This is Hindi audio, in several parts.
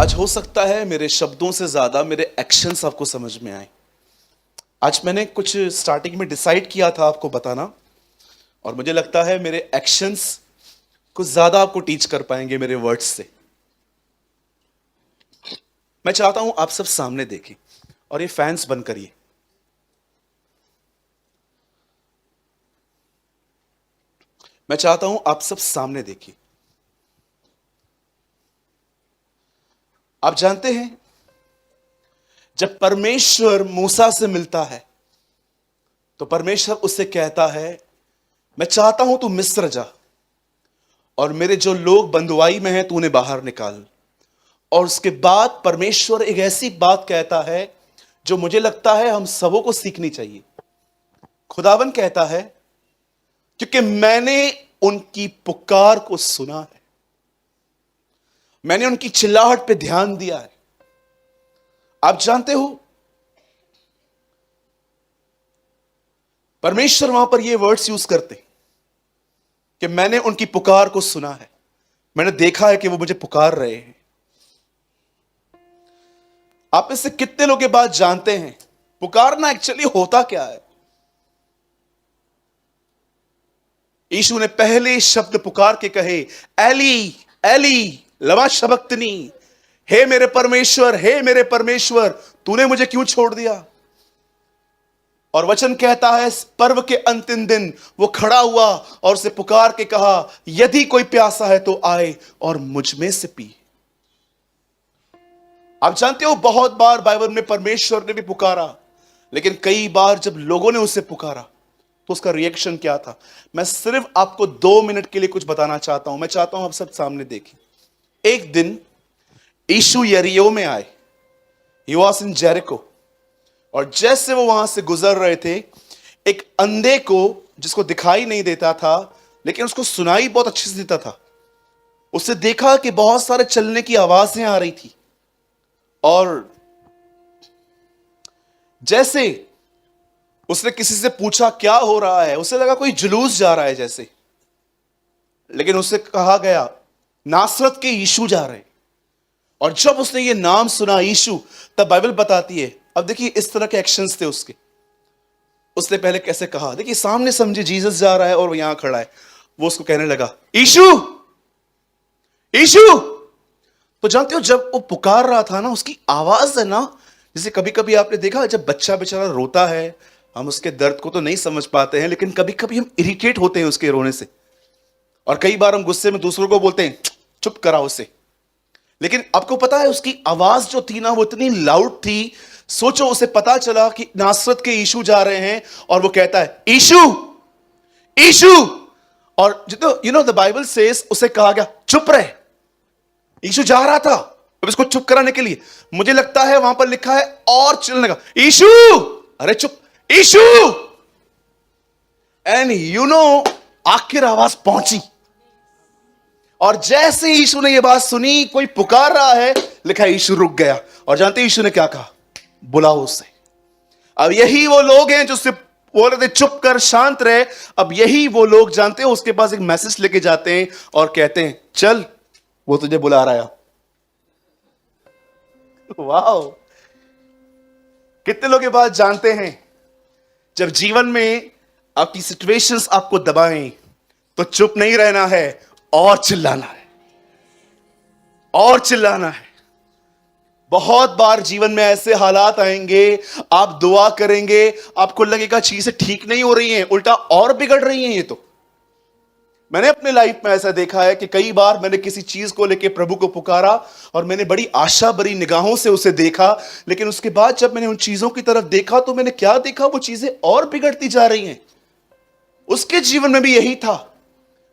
आज हो सकता है मेरे शब्दों से ज्यादा मेरे एक्शंस आपको समझ में आए। आज मैंने कुछ स्टार्टिंग में डिसाइड किया था आपको बताना, और मुझे लगता है मेरे एक्शंस कुछ ज्यादा आपको टीच कर पाएंगे मेरे वर्ड्स से। मैं चाहता हूं आप सब सामने देखें और ये फैंस बंद करिए। मैं चाहता हूं आप सब सामने देखिए। आप जानते हैं, जब परमेश्वर मूसा से मिलता है तो परमेश्वर उससे कहता है, मैं चाहता हूं तू मिस्र जा और मेरे जो लोग बंधुआई में हैं तू उन्हें बाहर निकाल। और उसके बाद परमेश्वर एक ऐसी बात कहता है जो मुझे लगता है हम सबों को सीखनी चाहिए। खुदावन कहता है, क्योंकि मैंने उनकी पुकार को सुना है, मैंने उनकी चिल्लाहट पे ध्यान दिया है। आप जानते हो, परमेश्वर वहां पर ये वर्ड्स यूज करते कि मैंने उनकी पुकार को सुना है, मैंने देखा है कि वो मुझे पुकार रहे हैं। आप इससे कितने लोग ये बात जानते हैं पुकारना एक्चुअली होता क्या है? यीशु ने पहले शब्द पुकार के कहे, एली एली लमा शबक्तनी, हे मेरे परमेश्वर तूने मुझे क्यों छोड़ दिया। और वचन कहता है, इस पर्व के अंतिम दिन वो खड़ा हुआ और उसे पुकार के कहा, यदि कोई प्यासा है तो आए और मुझ में से पी। आप जानते हो, बहुत बार बाइबल में परमेश्वर ने भी पुकारा, लेकिन कई बार जब लोगों ने उसे पुकारा तो उसका रिएक्शन क्या था। मैं सिर्फ आपको 2 मिनट के लिए कुछ बताना चाहता हूं। मैं चाहता हूं आप सब सामने देखें। एक दिन यीशु यरीहो में आए, ही वाज इन जेरिको, और जैसे वो वहां से गुजर रहे थे, एक अंधे को, जिसको दिखाई नहीं देता था लेकिन उसको सुनाई बहुत अच्छे से देता था, उससे देखा कि बहुत सारे चलने की आवाजें आ रही थी। और जैसे उसने किसी से पूछा क्या हो रहा है, उसे लगा कोई जुलूस जा रहा है जैसे, लेकिन उससे कहा गया नासरत के यीशु जा रहे हैं। और जब उसने ये नाम सुना यीशु, तब बाइबल बताती है, अब देखिए इस तरह के एक्शंस थे उसके। उसने पहले कैसे कहा, देखिए सामने समझे जीसस जा रहा है और वो यहां खड़ा है, वो उसको कहने लगा यीशु यीशु। तो जानते हो, जब वो पुकार रहा था ना, उसकी आवाज है ना, जैसे कभी कभी आपने देखा जब बच्चा बेचारा रोता है, हम उसके दर्द को तो नहीं समझ पाते हैं, लेकिन कभी कभी हम इरिटेट होते हैं उसके रोने से, और कई बार हम गुस्से में दूसरों को बोलते हैं चुप कराओ उसे। लेकिन आपको पता है उसकी आवाज जो थी ना, वो इतनी लाउड थी। सोचो, उसे पता चला कि नासरत के यीशु जा रहे हैं और वो कहता है यीशु यीशु। और द बाइबल सेज, उसे कहा गया चुप रहे। यीशु जा रहा था, अब इसको चुप कराने के लिए मुझे लगता है वहां पर लिखा है और चिल्लाने लगा यीशु, अरे चुप यीशु। एंड आखिर आवाज पहुंची, और जैसे यीशु ने यह बात सुनी, कोई पुकार रहा है, लिखा यीशु रुक गया। और जानते यीशु ने क्या कहा, बुलाओ उसे। अब यही वो लोग हैं जो सिर्फ बोल रहे थे चुप कर शांत रहे, अब यही वो लोग जानते हो उसके पास एक मैसेज लेके जाते हैं और कहते हैं चल वो तुझे बुला रहा है। वाह, कितने लोग ये बात जानते हैं, जब जीवन में आपकी सिचुएशंस आपको दबाएं तो चुप नहीं रहना है, और चिल्लाना है, और चिल्लाना है। बहुत बार जीवन में ऐसे हालात आएंगे, आप दुआ करेंगे, आपको लगेगा चीजें ठीक नहीं हो रही हैं, उल्टा और बिगड़ रही हैं। ये तो मैंने अपने लाइफ में ऐसा देखा है कि कई बार मैंने किसी चीज को लेके प्रभु को पुकारा और मैंने बड़ी आशा भरी निगाहों से उसे देखा, लेकिन उसके बाद जब मैंने उन चीजों की तरफ देखा तो मैंने क्या देखा, वो चीजें और बिगड़ती जा रही हैं। उसके जीवन में भी यही था,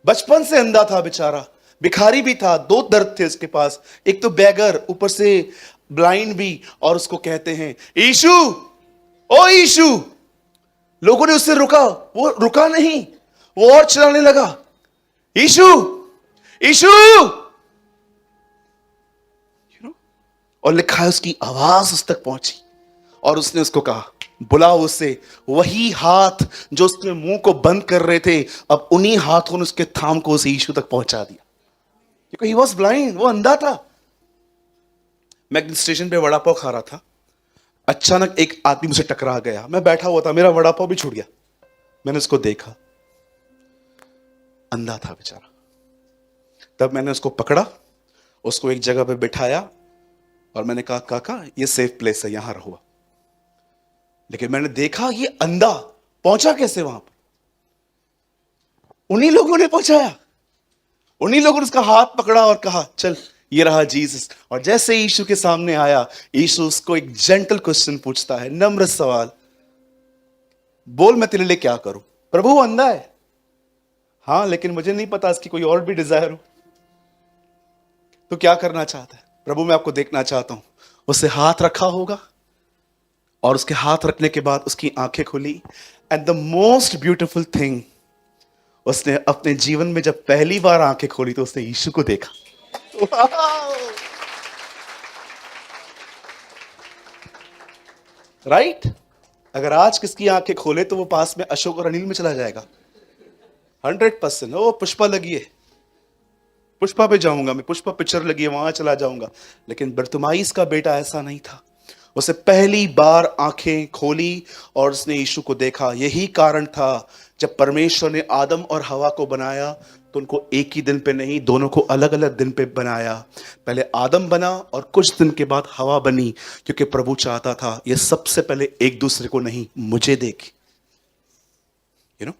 बचपन से अंधा था बेचारा, भिखारी भी था, 2 दर्द थे उसके पास, एक तो बैगर, ऊपर से ब्लाइंड भी। और उसको कहते हैं यीशु, ओ यीशु। लोगों ने उससे रुका, वो रुका नहीं, वो और चिल्लाने लगा यीशु यीशु। और लिखा है उसकी आवाज उस तक पहुंची और उसने उसको कहा बुलाओ उसे। वही हाथ जो उसके मुंह को बंद कर रहे थे, अब उन्हीं हाथों ने उसके थाम को उसे यीशु तक पहुंचा दिया, क्योंकि ही वॉज ब्लाइंड, वो अंधा था। मैं एक स्टेशन पे वड़ा पाव खा रहा था, अचानक एक आदमी मुझे टकरा गया। मैं बैठा हुआ था, मेरा वड़ा पाव भी छूट गया। मैंने उसको देखा, अंधा था बेचारा। तब मैंने उसको पकड़ा, उसको एक जगह पे बिठाया और मैंने कहा, काका ये सेफ प्लेस है, यहां रहो। लेकिन मैंने देखा ये अंधा पहुंचा कैसे वहां पर? उन्हीं लोगों ने पहुंचाया, उन्हीं लोगों ने उसका हाथ पकड़ा और कहा चल ये रहा जीसस। और जैसे यीशु के सामने आया, यीशु उसको एक जेंटल क्वेश्चन पूछता है, नम्र सवाल, बोल मैं तेरे लिए क्या करूं? प्रभु वो अंधा है, हाँ, लेकिन मुझे नहीं पता इसकी कोई और भी डिजायर हो। तो क्या करना चाहता है? प्रभु मैं आपको देखना चाहता हूं। उसे हाथ रखा होगा और उसके हाथ रखने के बाद उसकी आंखें खुली। And the most beautiful thing, उसने अपने जीवन में जब पहली बार आंखें खोली तो उसने यीशु को देखा। राइट? अगर आज किसकी आंखें खोले तो वो पास में अशोक और अनिल में चला जाएगा 100%। ओ पुष्पा लगी है, पुष्पा पे जाऊंगा मैं, पुष्पा पिक्चर लगी है वहां चला जाऊंगा। लेकिन बरतुमाइस का बेटा ऐसा नहीं था। उसे पहली बार आंखें खोली और उसने यीशु को देखा। यही कारण था जब परमेश्वर ने आदम और हवा को बनाया तो उनको एक ही दिन पे नहीं, दोनों को अलग अलग दिन पे बनाया। पहले आदम बना और कुछ दिन के बाद हवा बनी, क्योंकि प्रभु चाहता था ये सबसे पहले एक दूसरे को नहीं, मुझे देखे। You know,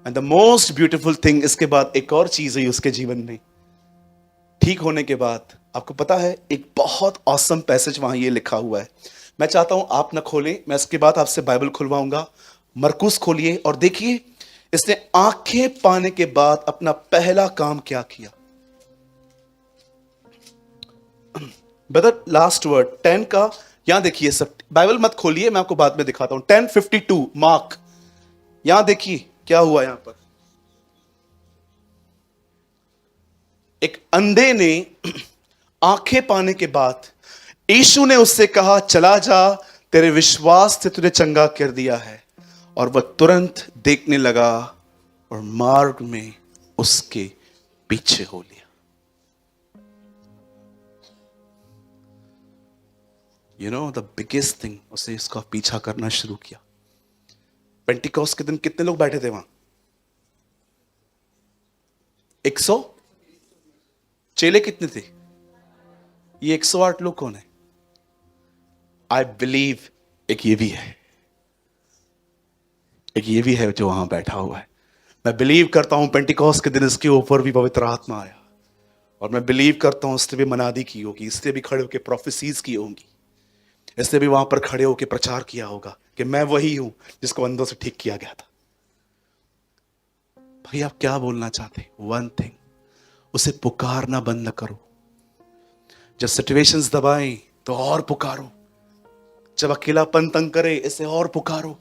and the most beautiful thing, इसके बाद एक और चीज हुई उसके जीवन में। ठीक होने के बाद आपको पता है एक बहुत ऑसम पैसेज वहां ये लिखा हुआ है। मैं चाहता हूं आप ना खोलें, मैं इसके बाद आपसे बाइबल खुलवाऊंगा। मरकुस खोलिए और देखिए इसने आंखें पाने के बाद अपना पहला काम क्या किया। ब्रदर लास्ट वर्ड 10 का यहां देखिए, सब बाइबल मत खोलिए, मैं आपको बाद में दिखाता हूं। 10:52 मार्क, यहां देखिए क्या हुआ। यहां पर एक अंधे ने आंखें पाने के बाद यीशु ने उससे कहा, चला जा, तेरे विश्वास से तुझे चंगा कर दिया है। और वह तुरंत देखने लगा और मार्ग में उसके पीछे हो लिया। You know the biggest thing, उसने इसका पीछा करना शुरू किया। पेंटिकॉस्ट के दिन कितने लोग बैठे थे वहां? 100। चेले कितने थे? ये 108 लोग कौन है? आई बिलीव एक ये भी है, एक ये भी है जो वहां बैठा हुआ है। मैं बिलीव करता हूं पेंटिकॉस्ट के दिन इसके ऊपर भी पवित्र आत्मा आया, और मैं बिलीव करता हूं इसने भी मनादी की होगी, इसने भी खड़े होकर प्रोफेसीज की होंगी, इसने भी वहां पर खड़े होकर प्रचार किया होगा कि मैं वही हूं जिसको अंधों से ठीक किया गया था। भाई आप क्या बोलना चाहते? वन थिंग, उसे पुकारना बंद न करो। जब सिचुएशंस दबाएं तो और पुकारो। जब अकेलापन तंग करे, इसे और पुकारो।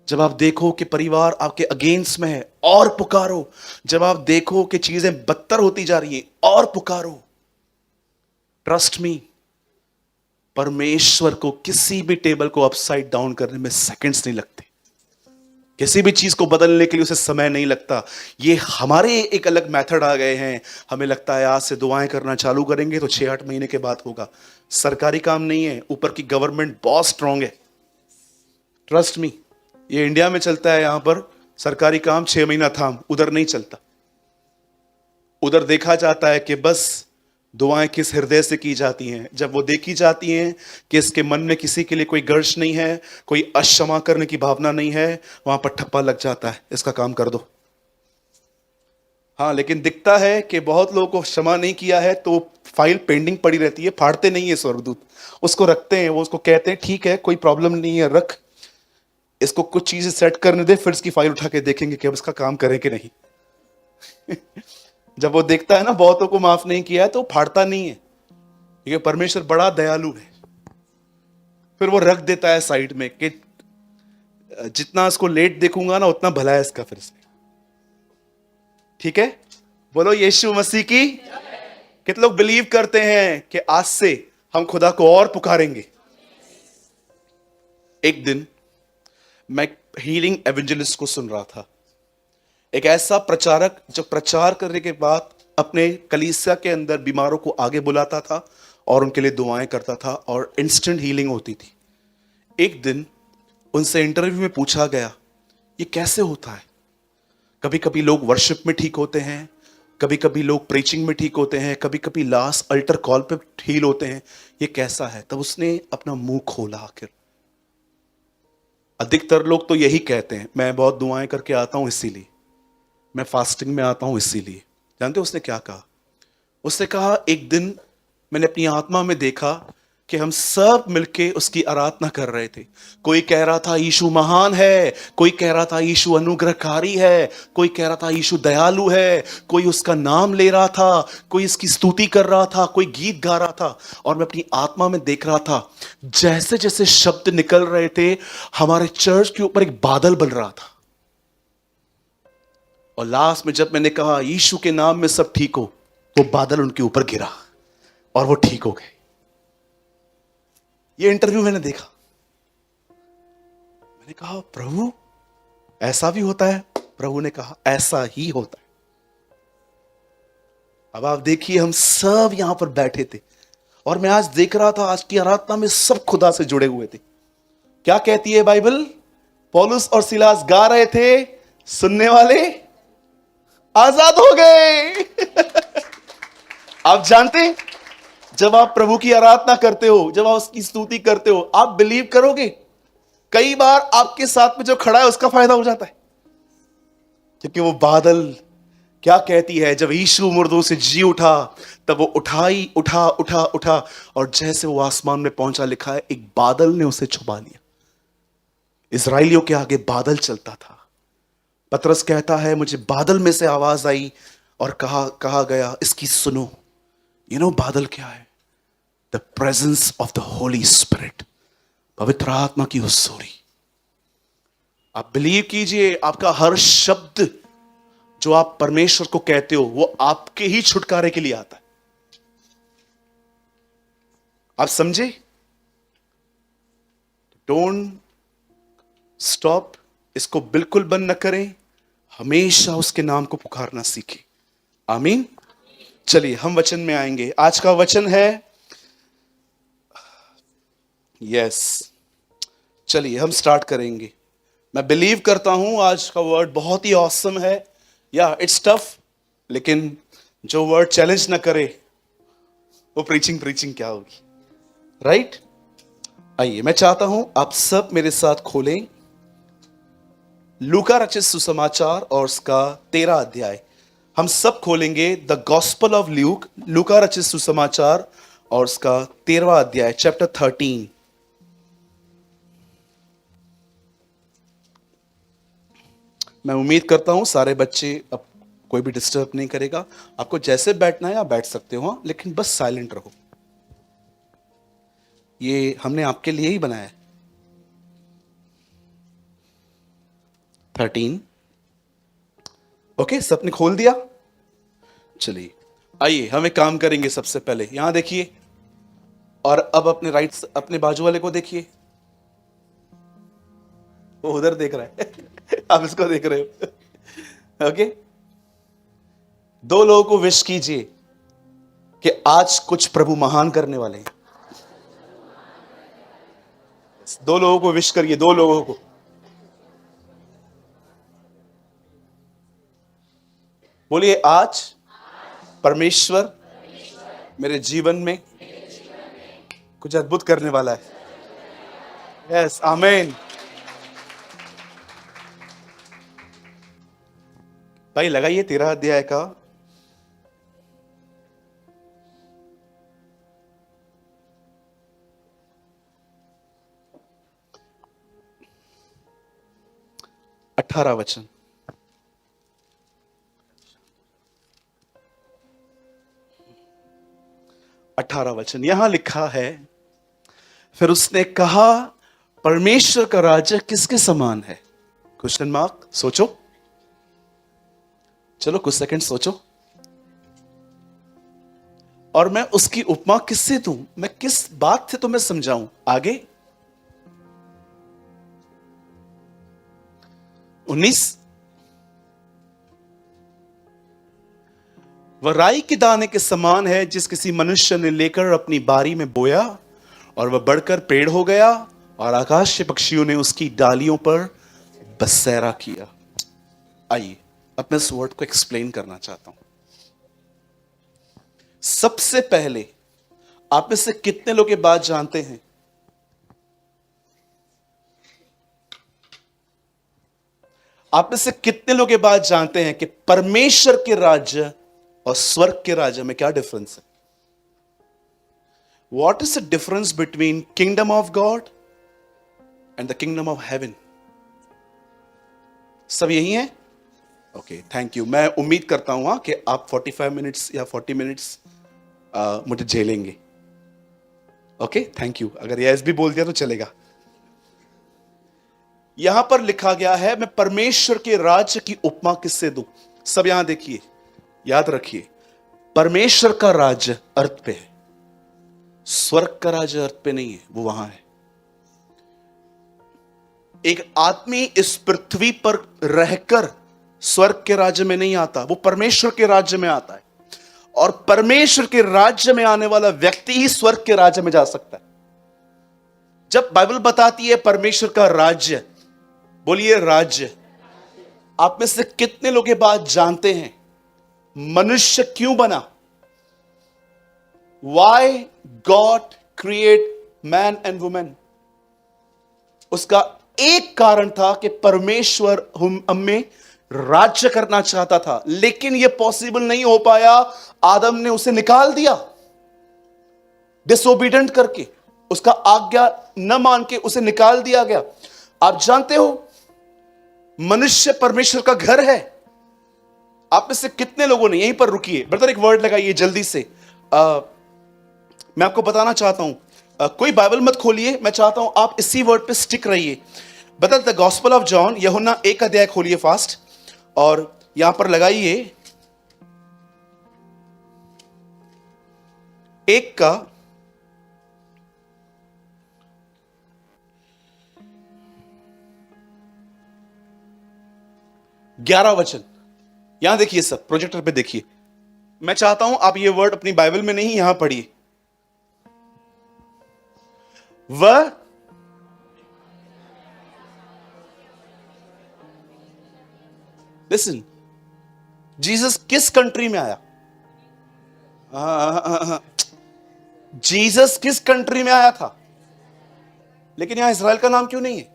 जब आप देखो कि परिवार आपके अगेंस्ट में है, और पुकारो। जब आप देखो कि चीजें बदतर होती जा रही हैं, और पुकारो। ट्रस्ट मी, परमेश्वर को किसी भी टेबल को अपसाइड डाउन करने में सेकंड्स नहीं लगते। किसी भी चीज को बदलने के लिए उसे समय नहीं लगता। ये हमारे एक अलग मेथड आ गए हैं। हमें लगता है आज से दुआएं करना चालू करेंगे तो 6-8 महीने के बाद होगा। सरकारी काम नहीं है, ऊपर की गवर्नमेंट बहुत स्ट्रांग है। ट्रस्ट मी, ये इंडिया में चलता है, यहां पर सरकारी काम 6 महीना थाम, उधर नहीं चलता। उधर देखा जाता है कि बस दुआएं किस हृदय से की जाती हैं। जब वो देखी जाती हैं कि इसके मन में किसी के लिए कोई गर्श नहीं है, कोई अक्षमा करने की भावना नहीं है, वहां पर ठप्पा लग जाता है, इसका काम कर दो। हाँ, लेकिन दिखता है कि बहुत लोगों को क्षमा नहीं किया है तो फाइल पेंडिंग पड़ी रहती है, फाड़ते नहीं है स्वर्गदूत, उसको रखते हैं। वो उसको कहते हैं ठीक है कोई प्रॉब्लम नहीं है, रख, इसको कुछ चीजें सेट करने दे, फिर इसकी फाइल उठा के देखेंगे कि अब इसका काम करें कि नहीं। जब वो देखता है ना बहुतों को माफ नहीं किया है तो फाड़ता नहीं है, क्योंकि परमेश्वर बड़ा दयालु है। फिर वो रख देता है साइड में कि जितना इसको लेट देखूंगा ना उतना भला है इसका फिर से। ठीक है, बोलो यीशु मसीह की। कितने लोग बिलीव करते हैं कि आज से हम खुदा को और पुकारेंगे? एक दिन मैं हीलिंग एवेंजलिस्ट को सुन रहा था, एक ऐसा प्रचारक जो प्रचार करने के बाद अपने कलीसिया के अंदर बीमारों को आगे बुलाता था और उनके लिए दुआएं करता था और इंस्टेंट हीलिंग होती थी। एक दिन उनसे इंटरव्यू में पूछा गया, ये कैसे होता है? कभी कभी लोग वर्शिप में ठीक होते हैं, कभी कभी लोग प्रीचिंग में ठीक होते हैं, कभी कभी लास्ट अल्टर कॉल पे हील होते हैं, ये कैसा है? तब उसने अपना मुंह खोला। आखिर अधिकतर लोग तो यही कहते हैं, मैं बहुत दुआएं करके आता हूं इसीलिए, मैं फास्टिंग में आता हूं इसीलिए। जानते हो उसने क्या कहा? उसने कहा, एक दिन मैंने अपनी आत्मा में देखा कि हम सब मिलके उसकी आराधना कर रहे थे। कोई कह रहा था यीशु महान है, कोई कह रहा था यीशु अनुग्रहकारी है, कोई कह रहा था यीशु दयालु है, कोई उसका नाम ले रहा था, कोई इसकी स्तुति कर रहा था, कोई गीत गा रहा था। और मैं अपनी आत्मा में देख रहा था, जैसे जैसे शब्द निकल रहे थे, हमारे चर्च के ऊपर एक बादल बन रहा था। और लास्ट में जब मैंने कहा यीशु के नाम में सब ठीक हो, तो बादल उनके ऊपर गिरा और वो ठीक हो गए। ये इंटरव्यू मैंने देखा। मैंने कहा, प्रभु ऐसा भी होता है? प्रभु ने कहा, ऐसा ही होता है। अब आप देखिए, हम सब यहां पर बैठे थे और मैं आज देख रहा था, आज की आराधना में सब खुदा से जुड़े हुए थे। क्या कहती है बाइबल? पौलुस और सिलास गा रहे थे, सुनने वाले आजाद हो गए। आप जानते हैं, जब आप प्रभु की आराधना करते हो, जब आप उसकी स्तुति करते हो, आप बिलीव करोगे, कई बार आपके साथ में जो खड़ा है उसका फायदा हो जाता है। क्योंकि वो बादल क्या कहती है, जब यीशु मुर्दों से जी उठा, तब वो उठा और जैसे वो आसमान में पहुंचा, लिखा है एक बादल ने उसे छुपा लिया। इजराइलियों के आगे बादल चलता था। पतरस कहता है, मुझे बादल में से आवाज आई और कहा गया, इसकी सुनो। बादल क्या है? The presence of the Holi spirit, पवित्र आत्मा की हुजूरी। आप बिलीव कीजिए, आपका हर शब्द जो आप परमेश्वर को कहते हो, वो आपके ही छुटकारे के लिए आता है। आप समझे? डोंट स्टॉप, इसको बिल्कुल बंद न करें, हमेशा उसके नाम को पुकारना सीखें। आमीन। चलिए हम वचन में आएंगे। आज का वचन है, चलिए हम स्टार्ट करेंगे। मैं बिलीव करता हूं आज का वर्ड बहुत ही ऑसम है। या इट्स टफ, लेकिन जो वर्ड चैलेंज ना करे वो प्रीचिंग क्या होगी, राइट? आइए, मैं चाहता हूं आप सब मेरे साथ खोलें लूका रचित सुसमाचार और उसका 13 अध्याय। हम सब खोलेंगे द गॉस्पल ऑफ ल्यूक, लूका रचित सुसमाचार और उसका 13वां अध्याय, चैप्टर 13। मैं उम्मीद करता हूं सारे बच्चे, अब कोई भी डिस्टर्ब नहीं करेगा। आपको जैसे बैठना है आप बैठ सकते हो, लेकिन बस साइलेंट रहो। ये हमने आपके लिए ही बनाया है। 13। ओके, सबने खोल दिया? चलिए आइए हम एक काम करेंगे। सबसे पहले यहां देखिए, और अब अपने राइट, अपने बाजू वाले को देखिए। वो उधर देख रहा है आप इसको देख रहे हो। ओके, दो लोगों को विश कीजिए कि आज कुछ प्रभु महान करने वाले हैं। दो लोगों को विश करिए, दो लोगों को। बोलिए, आज परमेश्वर मेरे जीवन में कुछ अद्भुत करने वाला है। यस, आमीन। भाई लगाइए 13 अध्याय का 18 वचन। यहां लिखा है, फिर उसने कहा, परमेश्वर का राज्य किसके समान है? Question mark. सोचो, चलो कुछ सेकंड सोचो। और मैं उसकी उपमा किससे दूं? मैं किस बात से तुम्हें समझाऊं? आगे 19। वह राई के दाने के समान है जिस किसी मनुष्य ने लेकर अपनी बारी में बोया, और वह बढ़कर पेड़ हो गया और आकाश के पक्षियों ने उसकी डालियों पर बसेरा किया। आइए अब मैं इस वर्ड को एक्सप्लेन करना चाहता हूं। सबसे पहले आप में से कितने लोग ये बात जानते हैं, आप में से कितने लोग ये बात जानते हैं कि परमेश्वर के राज्य और स्वर्ग के राज्य में क्या डिफरेंस है? What is the difference between kingdom of God and the kingdom of haven? सब यही है? Okay, thank you. मैं उम्मीद करता हूं कि आप 45 मिनट्स या 40 मिनट्स मुझे झेलेंगे। Okay, thank you. अगर यस भी बोल दिया तो चलेगा। यहां पर लिखा गया है, मैं परमेश्वर के राज्य की उपमा किससे दूं? सब यहां देखिए, याद रखिए, परमेश्वर का राज्य अर्थ पे है, स्वर्ग का राज्य अर्थ पे नहीं है, वो वहां है। एक आदमी इस पृथ्वी पर रहकर स्वर्ग के राज्य में नहीं आता, वो परमेश्वर के राज्य में आता है। और परमेश्वर के राज्य में आने वाला व्यक्ति ही स्वर्ग के राज्य में जा सकता है। जब बाइबल बताती है परमेश्वर का राज्य, बोलिए राज्य। आप में से कितने लोग ये बात जानते हैं मनुष्य क्यों बना? Why God create man and woman? उसका एक कारण था कि परमेश्वर हमें राज्य करना चाहता था, लेकिन यह पॉसिबल नहीं हो पाया। आदम ने उसे निकाल दिया, डिसोबीडेंट करके, उसका आज्ञा न मान के उसे निकाल दिया गया। आप जानते हो मनुष्य परमेश्वर का घर है। आप में से कितने लोगों ने, यहीं पर रुकिए ब्रदर, एक वर्ड लगाइए जल्दी से। मैं आपको बताना चाहता हूं, कोई बाइबल मत खोलिए, मैं चाहता हूं आप इसी वर्ड पे स्टिक रहिए। Brother, the gospel of John, यूहन्ना 1 अध्याय खोलिए फास्ट, और यहां पर लगाइए 1 का 11 वचन। यहां देखिए, सब प्रोजेक्टर पे देखिए। मैं चाहता हूं आप ये वर्ड अपनी बाइबल में नहीं, यहां पढ़िए। वह लिसन, जीसस किस कंट्री में आया? जीसस किस कंट्री में आया था? लेकिन यहां इसराइल का नाम क्यों नहीं है?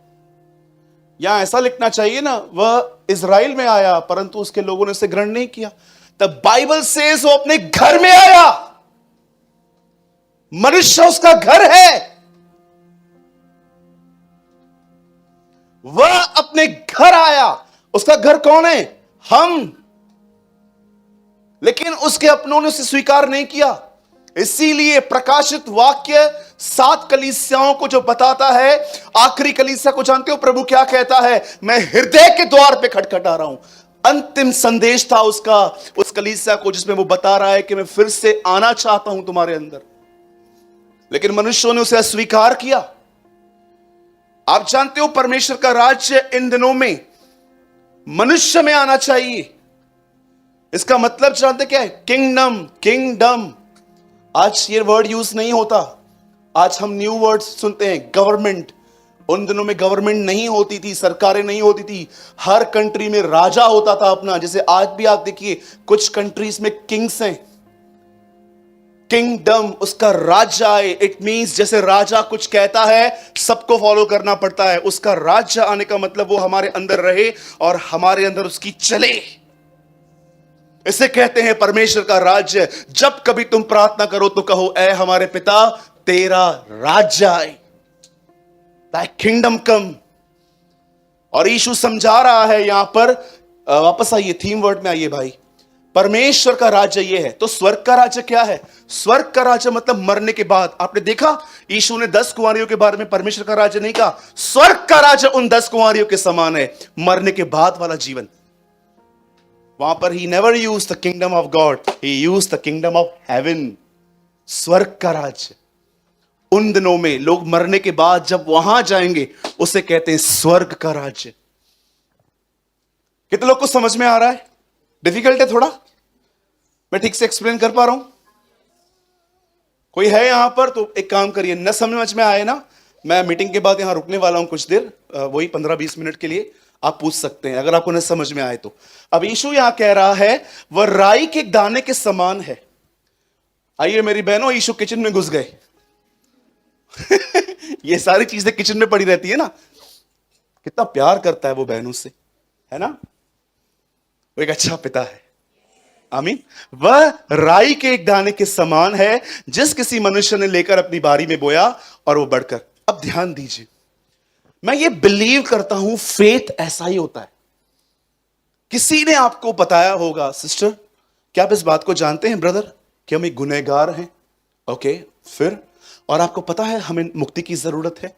यहां ऐसा लिखना चाहिए ना, वह इजराइल में आया परंतु उसके लोगों ने उसे ग्रहण नहीं किया। तब बाइबल से वो अपने घर में आया। मनुष्य उसका घर है, वह अपने घर आया। उसका घर कौन है? हम। लेकिन उसके अपनों ने उसे स्वीकार नहीं किया। इसीलिए प्रकाशित वाक्य 7 कलीसियाओं को जो बताता है, आखिरी कलीसिया को जानते हो प्रभु क्या कहता है? मैं हृदय के द्वार पे खटखटा रहा हूं। अंतिम संदेश था उसका, उस कलीसिया को, जिसमें वो बता रहा है कि मैं फिर से आना चाहता हूं तुम्हारे अंदर। लेकिन मनुष्यों ने उसे अस्वीकार किया। आप जानते हो परमेश्वर का राज्य इन दिनों में मनुष्य में आना चाहिए। इसका मतलब जानते क्या है? किंगडम। किंगडम आज ये वर्ड यूज नहीं होता। आज हम न्यू वर्ड्स सुनते हैं, गवर्नमेंट। उन दिनों में गवर्नमेंट नहीं होती थी, सरकारें नहीं होती थी। हर कंट्री में राजा होता था अपना। जैसे आज भी आप देखिए कुछ कंट्रीज में किंग्स हैं। किंगडम, उसका राज्य आए, इट मींस जैसे राजा कुछ कहता है सबको फॉलो करना पड़ता है। उसका राज्य आने का मतलब वो हमारे अंदर रहे और हमारे अंदर उसकी चले। इसे कहते हैं परमेश्वर का राज्य। जब कभी तुम प्रार्थना करो तो कहो, ऐ हमारे पिता, तेरा राज्य आए, Thy kingdom come। और यीशु समझा रहा है यहां पर, वापस आइए थीम वर्ड में आइए भाई। परमेश्वर का राज्य यह है। तो स्वर्ग का राज्य क्या है? स्वर्ग का राज्य मतलब मरने के बाद। आपने देखा यीशु ने 10 कुंवारियों के बारे में परमेश्वर का राज्य नहीं कहा। स्वर्ग का राज्य उन 10 कुंवारियों के समान है, मरने के बाद वाला जीवन। वहां पर he never use the kingdom of God, he use the kingdom of haven. स्वर्ग का राज्य उन दिनों में लोग मरने के बाद जब वहां जाएंगे उसे कहते हैं स्वर्ग का राज्य। कितने लोग को समझ में आ रहा है? डिफिकल्ट है थोड़ा? मैं ठीक से एक्सप्लेन कर पा रहा हूं? कोई है यहां पर तो एक काम करिए, न समझ में आए ना, मैं मीटिंग के बाद यहां रुकने वाला हूं कुछ देर, वही 15-20 मिनट के लिए। आप पूछ सकते हैं अगर आपको न समझ में आए तो। अब यीशु यहां कह रहा है वह राई के दाने के समान है। आइए मेरी बहनों, यीशु किचन में घुस गए। ये सारी चीजें किचन में पड़ी रहती है ना। कितना प्यार करता है वो बहनों से, है ना? वो एक अच्छा पिता है। आमीन। वह राई के एक दाने के समान है जिस किसी मनुष्य ने लेकर अपनी बारी में बोया और वो बढ़कर। अब ध्यान दीजिए, मैं ये बिलीव करता हूं फेथ ऐसा ही होता है। किसी ने आपको बताया होगा, सिस्टर क्या आप इस बात को जानते हैं ब्रदर कि हम एक गुनहगार हैं? ओके, फिर और आपको पता है हमें मुक्ति की जरूरत है,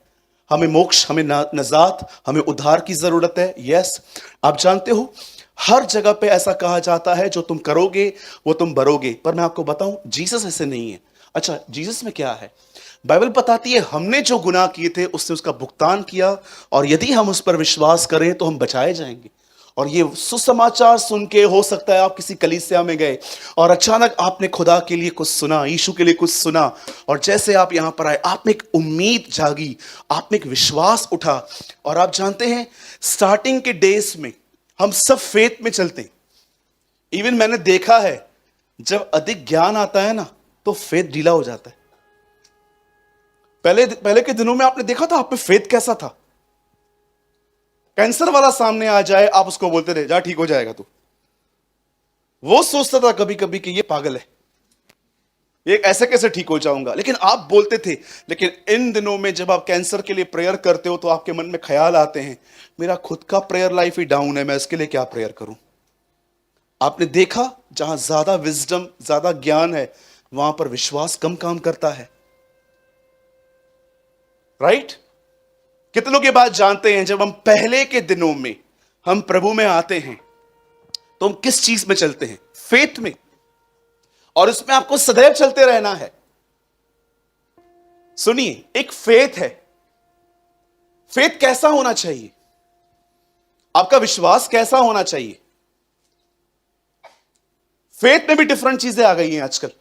हमें मोक्ष, हमें नजात, हमें उद्धार की जरूरत है। यस, आप जानते हो हर जगह पे ऐसा कहा जाता है जो तुम करोगे वो तुम भरोगे, पर मैं आपको बताऊं जीसस ऐसे नहीं है। अच्छा, जीसस में क्या है? बाइबल बताती है हमने जो गुनाह किए थे उससे उसका भुगतान किया, और यदि हम उस पर विश्वास करें तो हम बचाए जाएंगे। और ये सुसमाचार सुन के हो सकता है आप किसी कलीसिया में गए और अचानक आपने खुदा के लिए कुछ सुना, यीशु के लिए कुछ सुना, और जैसे आप यहां पर आए आप में एक उम्मीद जागी, आप में एक विश्वास उठा। और आप जानते हैं स्टार्टिंग के डेज में हम सब फेथ में चलते हैं। इवन मैंने देखा है जब अधिक ज्ञान आता है ना तो फेथ ढीला हो जाता है। पहले के दिनों में आपने देखा था आप पे फेथ कैसा था? कैंसर वाला सामने आ जाए आप उसको बोलते रहे जा ठीक हो जाएगा तू। वो सोचता था कभी कभी कि ये पागल है, ये ऐसे कैसे ठीक हो जाऊंगा, लेकिन आप बोलते थे। लेकिन इन दिनों में जब आप कैंसर के लिए प्रेयर करते हो तो आपके मन में ख्याल आते हैं मेरा खुद का प्रेयर लाइफ ही डाउन है, मैं इसके लिए क्या प्रेयर करूं? आपने देखा जहां ज्यादा विजडम, ज्यादा ज्ञान है वहां पर विश्वास कम काम करता है। राइट? कितने लोग ये बात जानते हैं जब हम पहले के दिनों में हम प्रभु में आते हैं तो हम किस चीज में चलते हैं? फेथ में। और इसमें आपको सदैव चलते रहना है। सुनिए, एक फेथ है। फेथ कैसा होना चाहिए? आपका विश्वास कैसा होना चाहिए? फेथ में भी डिफरेंट चीजें आ गई हैं आजकल,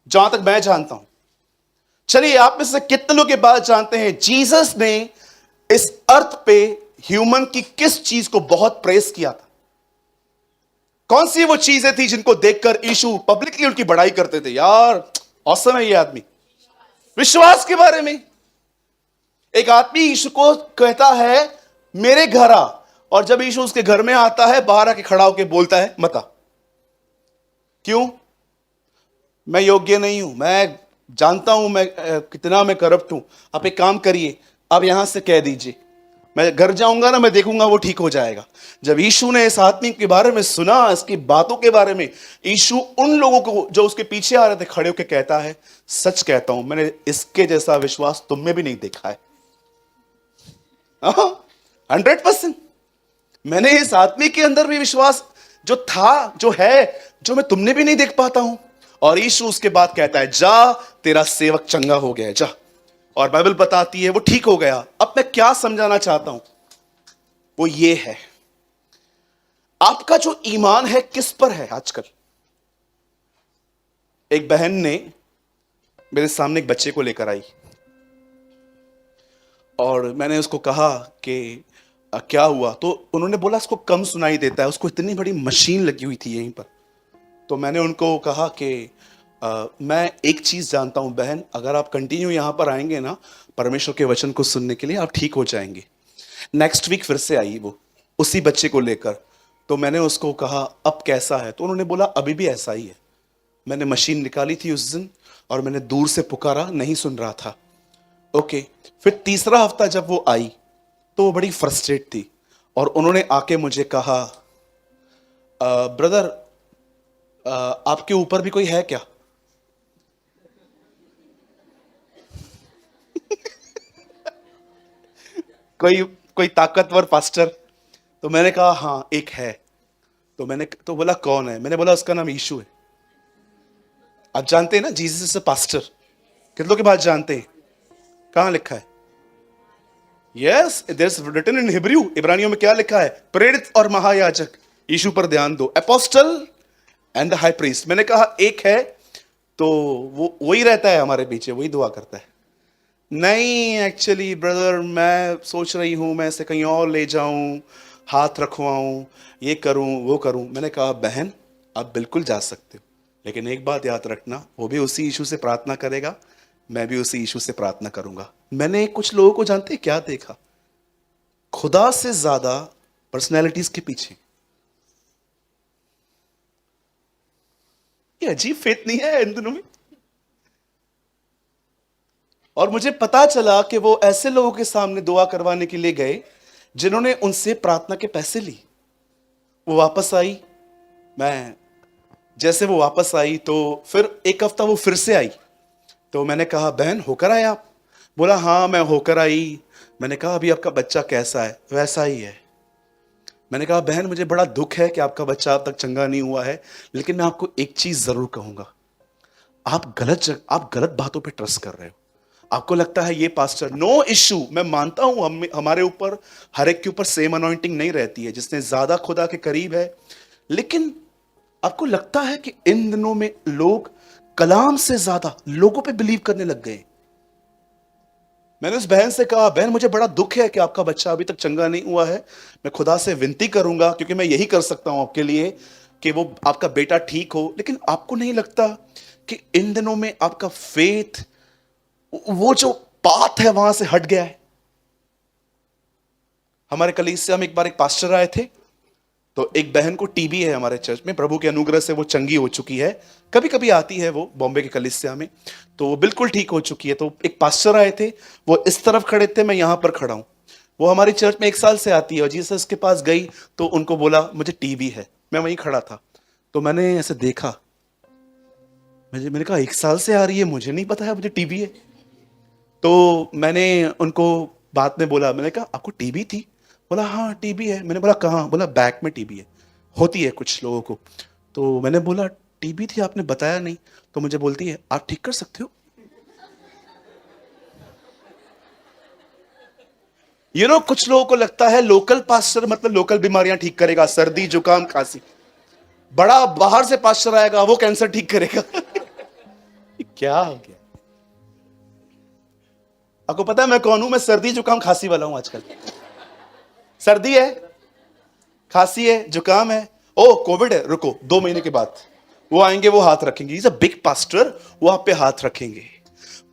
जहां तक मैं जानता हूं। चलिए, आप में से कितने लोग ये बात जानते हैं जीसस ने इस अर्थ पे ह्यूमन की किस चीज को बहुत प्रेस किया था? कौन सी वो चीजें थी जिनको देखकर यीशु पब्लिकली उनकी बड़ाई करते थे? यार औसम है ये आदमी। विश्वास के बारे में एक आदमी यीशु को कहता है मेरे घर आ, और जब यीशु उसके घर में आता है बाहर आके खड़ा होकर बोलता है मत आ। क्यों? मैं योग्य नहीं हूं, मैं जानता हूं मैं कितना मैं करप्ट हूं। आप एक काम करिए, आप यहां से कह दीजिए मैं घर जाऊंगा ना, मैं देखूंगा वो ठीक हो जाएगा। जब यीशु ने इस आदमी के बारे में सुना, इसकी बातों के बारे में, यीशु उन लोगों को जो उसके पीछे आ रहे थे खड़े होकर कहता है सच कहता हूं मैंने इसके जैसा विश्वास तुम में भी नहीं देखा है। 100% मैंने इस आदमी के अंदर भी विश्वास जो था, जो है, जो मैं तुमने भी नहीं देख पाता हूं। और यीशु उसके बाद कहता है जा तेरा सेवक चंगा हो गया, जा। और बाइबल बताती है वो ठीक हो गया। अब मैं क्या समझाना चाहता हूं वो ये है, आपका जो ईमान है किस पर है आजकल? एक बहन ने मेरे सामने एक बच्चे को लेकर आई और मैंने उसको कहा कि क्या हुआ? तो उन्होंने बोला इसको कम सुनाई देता है, उसको इतनी बड़ी मशीन लगी हुई थी यहीं पर। तो मैंने उनको कहा कि मैं एक चीज जानता हूं बहन, अगर आप कंटिन्यू यहां पर आएंगे ना परमेश्वर के वचन को सुनने के लिए, आप ठीक हो जाएंगे। नेक्स्ट वीक फिर से आई वो उसी बच्चे को लेकर। तो मैंने उसको कहा अब कैसा है? तो उन्होंने बोला अभी भी ऐसा ही है। मैंने मशीन निकाली थी उस दिन और मैंने दूर से पुकारा, नहीं सुन रहा था। ओके, फिर तीसरा हफ्ता जब वो आई तो वो बड़ी फ्रस्ट्रेट थी और उन्होंने आके मुझे कहा ब्रदर आपके ऊपर भी कोई है क्या? कोई ताकतवर पास्टर? तो मैंने कहा हाँ एक है। तो बोला कौन है? मैंने बोला उसका नाम यीशु है। आप जानते हैं ना जीसस इज अ पास्टर। कितनों की बात जानते हैं? कहां लिखा है? Yes, there's written in Hebrew. इब्रानियों में क्या लिखा है? प्रेरित और महायाजक। यीशु पर ध्यान दो। Apostle and the high priest. मैंने कहा एक है तो वो वही रहता है हमारे पीछे, वही दुआ करता है। नहीं एक्चुअली ब्रदर, मैं सोच रही हूं मैं इसे कहीं और ले जाऊं, हाथ रखवाऊं, ये करूं वो करूं। मैंने कहा बहन आप बिल्कुल जा सकते हो, लेकिन एक बात याद रखना, वो भी उसी यीशु से प्रार्थना करेगा, मैं भी उसी यीशु से प्रार्थना करूंगा। मैंने कुछ लोगों को जानते हैं क्या देखा, खुदा से ज्यादा पर्सनैलिटीज के पीछे। ये अजीब फेथ नहीं है इन दिनों में? और मुझे पता चला कि वो ऐसे लोगों के सामने दुआ करवाने के लिए गए जिन्होंने उनसे प्रार्थना के पैसे ली। वो वापस आई, मैं जैसे वो वापस आई तो फिर एक हफ्ता वो फिर से आई। तो मैंने कहा बहन होकर आए आप? बोला हाँ मैं होकर आई। मैंने कहा अभी आपका बच्चा कैसा है? वैसा ही है। मैंने कहा बहन मुझे बड़ा दुख है कि आपका बच्चा अब तक चंगा नहीं हुआ है, लेकिन मैं आपको एक चीज जरूर कहूंगा, आप गलत बातों पे ट्रस्ट कर रहे हो। आपको लगता है ये पास्टर, नो इश्यू, मैं मानता हूं हमारे ऊपर हर एक के ऊपर सेम अनॉइंटिंग नहीं रहती है, जिसने ज्यादा खुदा के करीब है। लेकिन आपको लगता है कि इन दिनों में लोग कलाम से ज्यादा लोगों पे बिलीव करने लग गए। मैंने उस बहन से कहा बहन मुझे बड़ा दुख है कि आपका बच्चा अभी तक चंगा नहीं हुआ है, मैं खुदा से विनती करूंगा क्योंकि मैं यही कर सकता हूं आपके लिए कि वो आपका बेटा ठीक हो। लेकिन आपको नहीं लगता कि इन दिनों में आपका फेथ, वो जो बात है वहां से हट गया है? हमारे कलीसिया में एक बार एक पास्टर आए थे, तो एक बहन को टीबी है हमारे चर्च में, प्रभु के अनुग्रह से वो चंगी हो चुकी है, कभी कभी आती है वो बॉम्बे के कलीसिया में, तो वो बिल्कुल ठीक हो चुकी है। तो एक पास्टर आए थे, वो इस तरफ खड़े थे, मैं यहां पर खड़ा हूं। वो हमारी चर्च में 1 साल से आती है और जीसस के पास गई तो उनको बोला मुझे टीबी है। मैं वहीं खड़ा था, तो मैंने ऐसे देखा, मैंने कहा 1 साल से आ रही है, मुझे नहीं पता है मुझे टीबी है। तो मैंने उनको बाद में बोला, मैंने कहा आपको टीबी थी? बोला हाँ टीबी है। मैंने बोला कहाँ? बोला बैक में टीबी है, होती है कुछ लोगों को। तो मैंने बोला टीबी थी, आपने बताया नहीं। तो मुझे बोलती है आप ठीक कर सकते हो। कुछ लोगों को लगता है लोकल पास्टर मतलब लोकल बीमारियां ठीक करेगा, सर्दी जुकाम खांसी। बड़ा बाहर से पास्टर आएगा वो कैंसर ठीक करेगा। क्या हो गया? आपको पता है मैं कौन हूं? मैं सर्दी जुकाम खांसी वाला हूं आजकल। सर्दी है, खांसी है, जुकाम है, ओ कोविड है, रुको 2 महीने के बाद वो आएंगे, वो हाथ रखेंगे। इज अ बिग पास्टर, वो आप पे हाथ रखेंगे।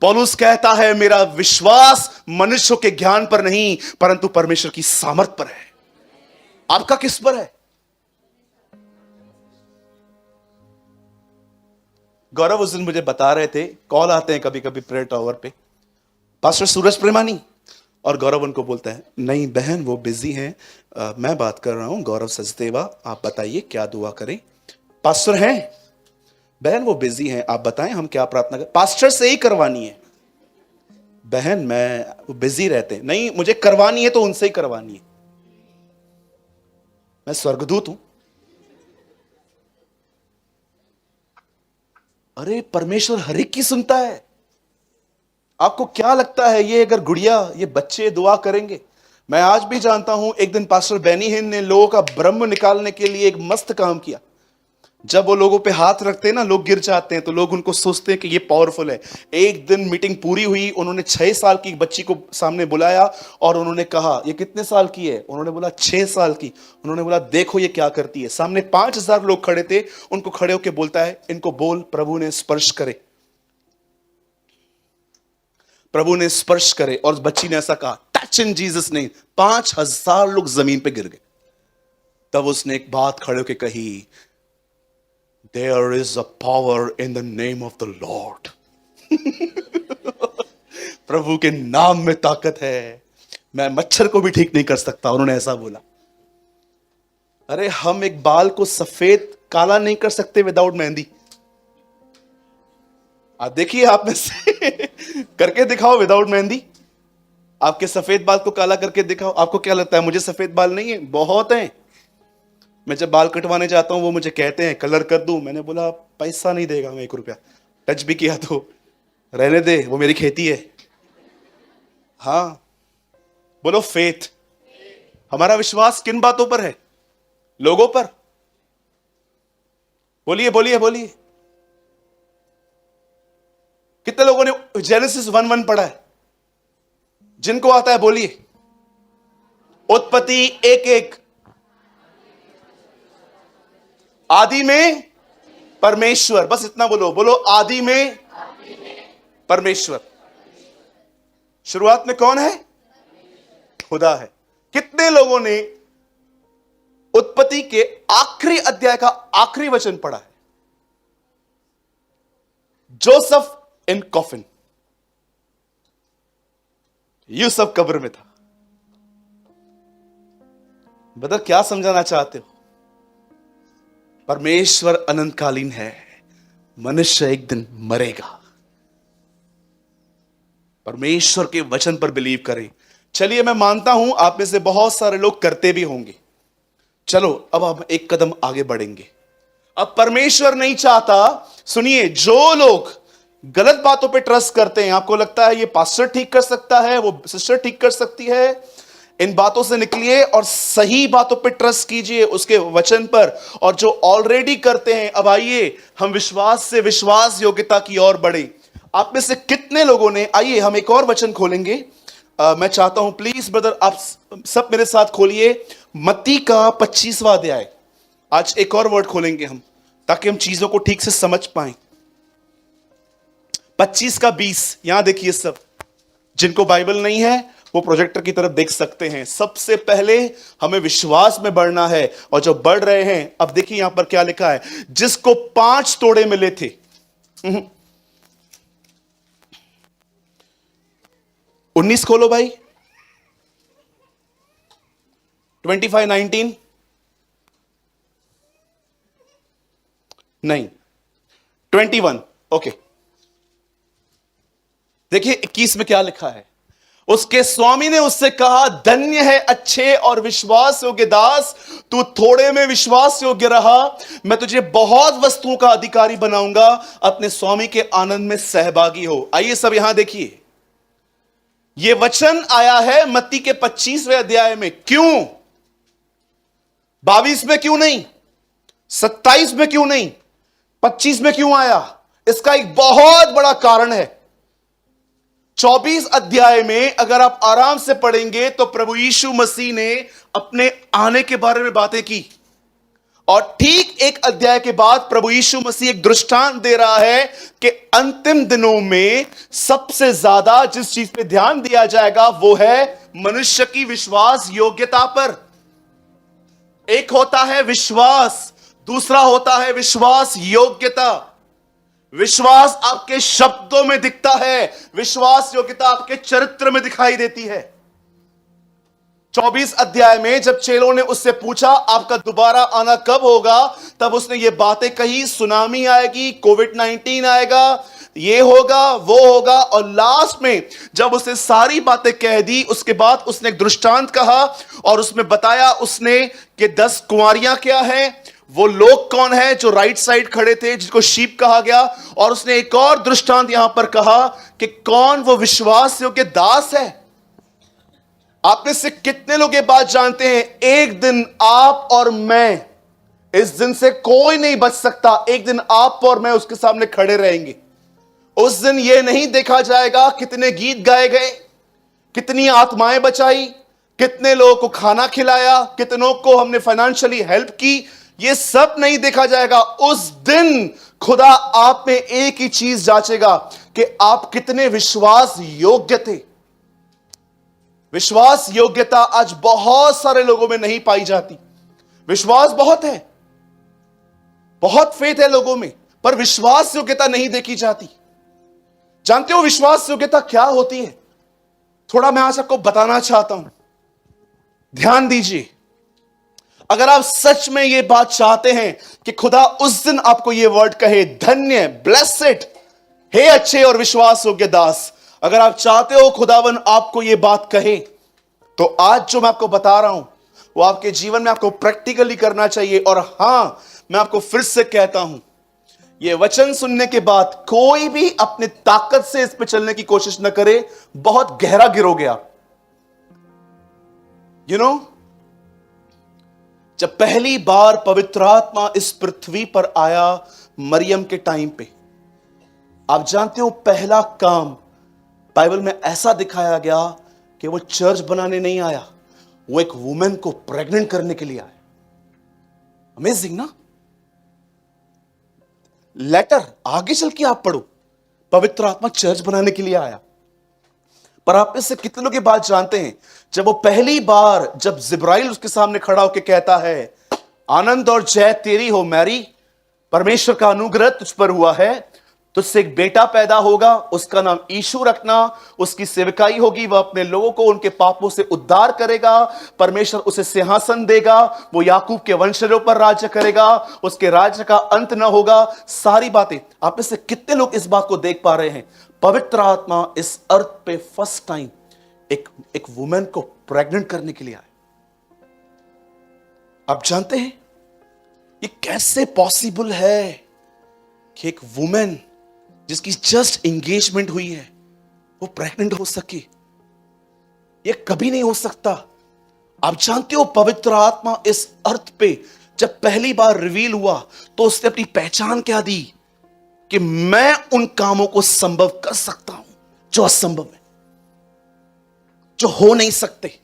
पौलुस कहता है मेरा विश्वास मनुष्यों के ज्ञान पर नहीं परंतु परमेश्वर की सामर्थ पर है। आपका किस पर है? गौरव उस दिन मुझे बता रहे थे, कॉल आते हैं कभी कभी प्रेयर टावर पे, पास्टर सूरज प्रेमानी, और गौरव उनको बोलता है नहीं बहन वो बिजी हैं, मैं बात कर रहा हूं गौरव सचदेवा, आप बताइए क्या दुआ करें। पास्टर हैं? बहन वो बिजी हैं, आप बताएं हम क्या प्रार्थना करें। पास्टर से ही करवानी है। बहन मैं वो बिजी रहते हैं, नहीं मुझे करवानी है तो उनसे ही करवानी है, मैं स्वर्गदूत हूं। अरे परमेश्वर हर एक की सुनता है। आपको क्या लगता है ये अगर गुड़िया ये बच्चे दुआ करेंगे? मैं आज भी जानता हूं एक दिन पास्टर बेनी हिन ने लोगों का भ्रम निकालने के लिए एक मस्त काम किया। जब वो लोगों पे हाथ रखते हैं ना, लोग गिर जाते हैं, तो लोग उनको सोचते हैं कि ये पावरफुल है। एक दिन मीटिंग पूरी हुई, उन्होंने 6 साल की बच्ची को सामने बुलाया और उन्होंने कहा ये कितने साल की है? उन्होंने बोला 6 साल की। उन्होंने बोला देखो ये क्या करती है। सामने 5000 लोग खड़े थे, उनको खड़े होकर बोलता है इनको बोल प्रभु ने स्पर्श करे, प्रभु ने स्पर्श करे। और बच्ची ने ऐसा कहा टच इन जीसस नेम। 5000 लोग जमीन पे गिर गए। तब उसने एक बात खड़े होकर कही, there is a power in the name of the lord. प्रभु के नाम में ताकत है, मैं मच्छर को भी ठीक नहीं कर सकता। उन्होंने ऐसा बोला। अरे हम एक बाल को सफेद काला नहीं कर सकते विदाउट मेहंदी। आप देखिए, आप में से करके दिखाओ विदाउट मेहंदी, आपके सफेद बाल को काला करके दिखाओ। आपको क्या लगता है मुझे सफेद बाल नहीं है? बहुत हैं। मैं जब बाल कटवाने जाता हूं वो मुझे कहते हैं कलर कर दूं। मैंने बोला पैसा नहीं देगा मैं 1 रुपया, टच भी किया तो रहने दे, वो मेरी खेती है। हाँ बोलो फेथ। हमारा विश्वास किन बातों पर है? लोगों पर? बोलिए बोलिए बोलिए। कितने लोगों ने जेनेसिस 1:1 पढ़ा है? जिनको आता है बोलिए। उत्पत्ति 1:1, आदि में परमेश्वर, बस इतना बोलो, बोलो आदि में परमेश्वर। शुरुआत में कौन है? खुदा है। कितने लोगों ने उत्पत्ति के आखिरी अध्याय का आखिरी वचन पढ़ा है? जोसेफ इन कॉफिन, यूसुफ कब्र में था। बता क्या समझाना चाहते हो? परमेश्वर अनंतकालीन है, मनुष्य एक दिन मरेगा। परमेश्वर के वचन पर बिलीव करें। चलिए, मैं मानता हूं आप में से बहुत सारे लोग करते भी होंगे। चलो अब हम एक कदम आगे बढ़ेंगे। अब परमेश्वर नहीं चाहता, सुनिए, जो लोग गलत बातों पे ट्रस्ट करते हैं, आपको लगता है ये पास्टर ठीक कर सकता है, वो सिस्टर ठीक कर सकती है, इन बातों से निकलिए और सही बातों पे ट्रस्ट कीजिए, उसके वचन पर। और जो ऑलरेडी करते हैं, अब आइए हम विश्वास से विश्वास योग्यता की ओर बढ़े। आप में से कितने लोगों ने, आइए हम एक और वचन खोलेंगे। मैं चाहता हूं प्लीज ब्रदर आप सब मेरे साथ खोलिए मत्ती का 25वां अध्याय। आज एक और वर्ड खोलेंगे हम, ताकि हम चीजों को ठीक से समझ पाएं। 25 का 20, यहां देखिए सब। जिनको बाइबल नहीं है वो प्रोजेक्टर की तरफ देख सकते हैं। सबसे पहले हमें विश्वास में बढ़ना है, और जो बढ़ रहे हैं, अब देखिए यहां पर क्या लिखा है। जिसको 5 तोड़े मिले थे, 19 खोलो भाई, 25:19 नहीं, 21, ओके। देखिए 21 में क्या लिखा है। उसके स्वामी ने उससे कहा, धन्य है अच्छे और विश्वास योग्य दास, तू थोड़े में विश्वास योग्य रहा, मैं तुझे बहुत वस्तुओं का अधिकारी बनाऊंगा, अपने स्वामी के आनंद में सहभागी हो। आइए सब यहां देखिए, यह वचन आया है मत्ती के 25वें अध्याय में। क्यों 22 में क्यों नहीं, 27 में क्यों नहीं, 25 में क्यों आया? इसका एक बहुत बड़ा कारण है। 24 अध्याय में अगर आप आराम से पढ़ेंगे तो प्रभु यीशु मसीह ने अपने आने के बारे में बातें की, और ठीक एक अध्याय के बाद प्रभु यीशु मसीह एक दृष्टांत दे रहा है कि अंतिम दिनों में सबसे ज्यादा जिस चीज पे ध्यान दिया जाएगा वो है मनुष्य की विश्वास योग्यता पर। एक होता है विश्वास, दूसरा होता है विश्वास योग्यता। विश्वास आपके शब्दों में दिखता है, विश्वास योग्यता आपके चरित्र में दिखाई देती है। 24 अध्याय में जब चेलों ने उससे पूछा आपका दोबारा आना कब होगा, तब उसने ये बातें कही, सुनामी आएगी, कोविड-19 आएगा, ये होगा वो होगा, और लास्ट में जब उसने सारी बातें कह दी, उसके बाद उसने एक दृष्टांत कहा और उसमें बताया उसने कि 10 कुंवारियां क्या हैं, वो लोग कौन है जो राइट साइड खड़े थे जिसको शीप कहा गया, और उसने एक और दृष्टांत यहां पर कहा कि कौन वो विश्वास योग्य दास है। आप में से कितने लोग ये बात जानते हैं, एक दिन आप और मैं, इस दिन से कोई नहीं बच सकता, एक दिन आप और मैं उसके सामने खड़े रहेंगे। उस दिन ये नहीं देखा जाएगा कितने गीत गाए गए, कितनी आत्माएं बचाई, कितने लोगों को खाना खिलाया, कितनों को हमने फाइनेंशियली हेल्प की, ये सब नहीं देखा जाएगा। उस दिन खुदा आप में एक ही चीज जांचेगा कि आप कितने विश्वास योग्य थे। विश्वास योग्यता आज बहुत सारे लोगों में नहीं पाई जाती। विश्वास बहुत है, बहुत फेथ है लोगों में, पर विश्वास योग्यता नहीं देखी जाती। जानते हो विश्वास योग्यता क्या होती है? थोड़ा मैं आज आपको बताना चाहता हूं, ध्यान दीजिए। अगर आप सच में यह बात चाहते हैं कि खुदा उस दिन आपको यह वर्ड कहे, धन्य, ब्लेसेड, हे अच्छे और विश्वास योग्य दास, अगर आप चाहते हो खुदावन आपको यह बात कहे, तो आज जो मैं आपको बता रहा हूं वो आपके जीवन में आपको प्रैक्टिकली करना चाहिए। और हां, मैं आपको फिर से कहता हूं, यह वचन सुनने के बाद कोई भी अपनी ताकत से इस पे चलने की कोशिश न करे, बहुत गहरा गिरोगे आप। जब पहली बार पवित्र आत्मा इस पृथ्वी पर आया मरियम के टाइम पे, आप जानते हो पहला काम बाइबल में ऐसा दिखाया गया कि वो चर्च बनाने नहीं आया, वो एक वुमेन को प्रेग्नेंट करने के लिए आया। अमेजिंग ना। लेटर आगे चल के आप पढ़ो, पवित्र आत्मा चर्च बनाने के लिए आया। पर आप में से कितने लोग ये बात जानते हैं, जब वो पहली बार, जब जिब्राइल उसके सामने खड़ा होकर कहता है, आनंद और जय तेरी हो मैरी, परमेश्वर का अनुग्रह तुझ पर हुआ है, तुझसे एक बेटा पैदा होगा, उसका नाम यीशु रखना, उसकी सेवकाई होगी, वह अपने लोगों को उनके पापों से उद्धार करेगा, परमेश्वर उसे सिंहासन देगा, वो याकूब के वंशजों पर राज्य करेगा, उसके राज्य का अंत न होगा। सारी बातें, आप में से कितने लोग इस बात को देख पा रहे हैं? पवित्र आत्मा इस अर्थ पे फर्स्ट टाइम एक वुमेन को प्रेग्नेंट करने के लिए आए। आप जानते हैं ये कैसे पॉसिबल है कि एक वुमेन जिसकी जस्ट एंगेजमेंट हुई है वो प्रेग्नेंट हो सके? ये कभी नहीं हो सकता। आप जानते हो पवित्र आत्मा इस अर्थ पे जब पहली बार रिवील हुआ तो उसने अपनी पहचान क्या दी कि मैं उन कामों को संभव कर सकता हूं जो असंभव है, जो हो नहीं सकते।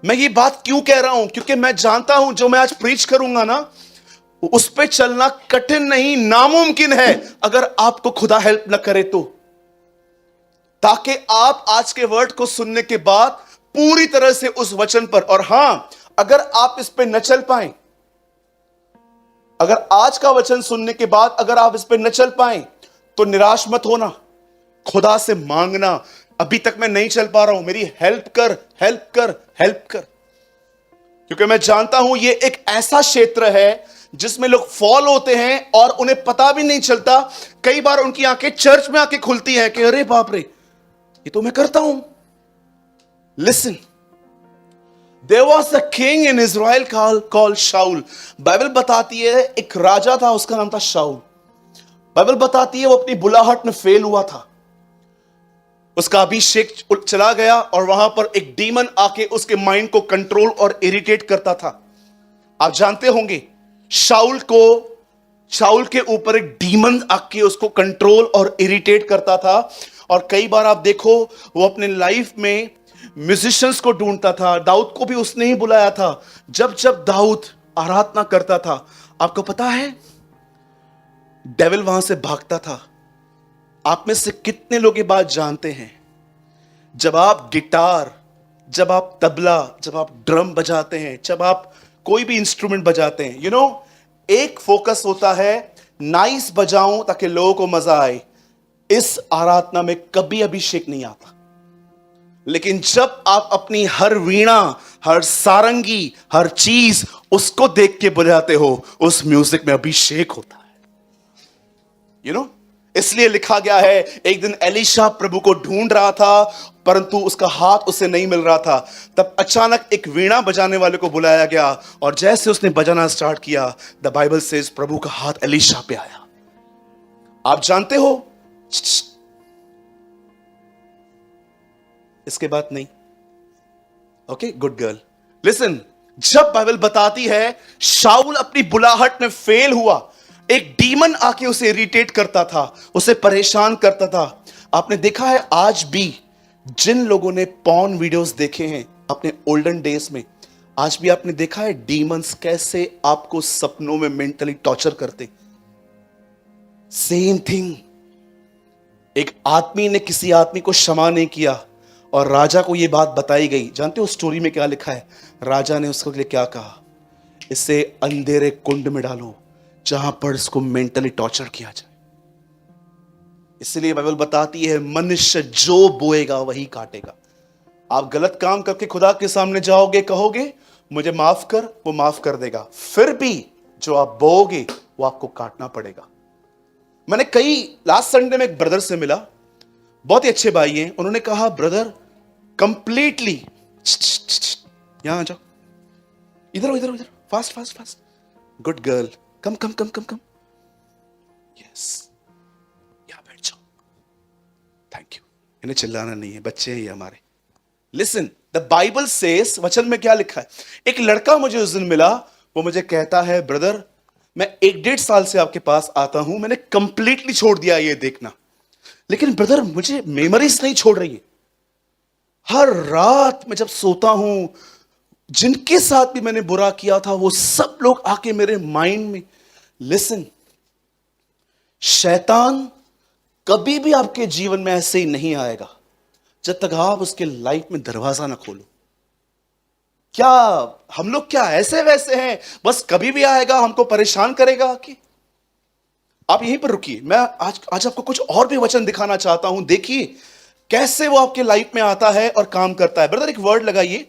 मैं ये बात क्यों कह रहा हूं? क्योंकि मैं जानता हूं जो मैं आज प्रीच करूंगा ना, उस पे चलना कठिन नहीं, नामुमकिन है अगर आपको खुदा हेल्प ना करे तो। ताकि आप आज के वर्ड को सुनने के बाद पूरी तरह से उस वचन पर, और हां, अगर आप इस पे न चल पाए, अगर आज का वचन सुनने के बाद अगर आप इस पे न चल पाए तो निराश मत होना, खुदा से मांगना, अभी तक मैं नहीं चल पा रहा हूं, मेरी हेल्प कर, हेल्प कर, हेल्प कर। क्योंकि मैं जानता हूं ये एक ऐसा क्षेत्र है जिसमें लोग फॉल होते हैं और उन्हें पता भी नहीं चलता। कई बार उनकी आंखें चर्च में आके खुलती हैं कि अरे बाप रे, ये तो मैं करता हूं। Listen, there was a king in Israel called Saul. Bible बताती है एक राजा था, उसका नाम था शाऊल। बाइबल बताती है वो अपनी बुलाहट में फेल हुआ था, उसका अभिषेक चला गया और वहां पर एक डीमन आके उसके माइंड को कंट्रोल और इरिटेट करता था। आप जानते होंगे शाऊल के ऊपर एक डीमन आके उसको कंट्रोल और इरिटेट करता था। और कई बार आप देखो वो अपने लाइफ में म्यूजिशियंस को ढूंढता था। दाऊद को भी उसने ही बुलाया था। जब जब दाऊद आराधना करता था, आपको पता है डेविल वहां से भागता था। आप में से कितने लोग ये बात जानते हैं, जब आप गिटार, जब आप तबला, जब आप ड्रम बजाते हैं, जब आप कोई भी इंस्ट्रूमेंट बजाते हैं, एक फोकस होता है नाइस बजाऊं ताकि लोगों को मजा आए। इस आराधना में कभी अभिषेक नहीं आता, लेकिन जब आप अपनी हर वीणा, हर सारंगी, हर चीज उसको देख के बजाते हो, उस म्यूजिक में अभिषेक होता है। इसलिए लिखा गया है, एक दिन एलीशा प्रभु को ढूंढ रहा था परंतु उसका हाथ उसे नहीं मिल रहा था। तब अचानक एक वीणा बजाने वाले को बुलाया गया और जैसे उसने बजाना स्टार्ट किया, द बाइबल सेज प्रभु का हाथ एलीशा पे आया। आप जानते हो इसके बाद नहीं। Okay, good girl, listen. जब बाइबल बताती है शाऊल अपनी बुलाहट में फेल हुआ, एक डीमन आके उसे इरिटेट करता था, उसे परेशान करता था। आपने देखा है आज भी जिन लोगों ने पॉर्न वीडियोस देखे हैं अपने ओल्डन डेज में, आज भी आपने देखा है डीमंस कैसे आपको सपनों में मेंटली टॉर्चर करते। सेम थिंग, एक आदमी ने किसी आदमी को क्षमा नहीं किया और राजा को यह बात बताई गई। जानते हो स्टोरी में क्या लिखा है? राजा ने उसके लिए क्या कहा? इसे अंधेरे कुंड में डालो जहां पर इसको मेंटली टॉर्चर किया जाए। इसलिए बाइबल बताती है मनुष्य जो बोएगा वही काटेगा। आप गलत काम करके खुदा के सामने जाओगे, कहोगे मुझे माफ कर, वो माफ कर देगा, फिर भी जो आप बोओगे वो आपको काटना पड़ेगा। मैंने लास्ट संडे में एक ब्रदर से मिला, बहुत ही अच्छे भाई हैं। उन्होंने कहा ब्रदर कंप्लीटली, यहां आ जाओ, इधर इधर इधर, fast fast fast, good girl, come come come come come, yes, यहां बैठ जाओ, थैंक यू। इन्हें चिल्लाना नहीं है, बच्चे हैं ये हमारे। लिसन, द बाइबल सेज, वचन में क्या लिखा है? एक लड़का मुझे उस दिन मिला, वो मुझे कहता है, ब्रदर मैं 1-1.5 साल से आपके पास आता हूं, मैंने कंप्लीटली छोड़ दिया ये देखना, लेकिन ब्रदर मुझे मेमोरीज नहीं छोड़ रही है। हर रात मैं जब सोता हूं, जिनके साथ भी मैंने बुरा किया था वो सब लोग आके मेरे माइंड में। लिसन, शैतान कभी भी आपके जीवन में ऐसे ही नहीं आएगा जब तक आप उसके लाइफ में दरवाजा ना खोलो। क्या हम लोग क्या ऐसे वैसे हैं बस कभी भी आएगा हमको परेशान करेगा? कि आप यहीं पर रुकिए, मैं आज आपको कुछ और भी वचन दिखाना चाहता हूं। देखिए कैसे वो आपके लाइफ में आता है और काम करता है। ब्रदर एक वर्ड लगाइए,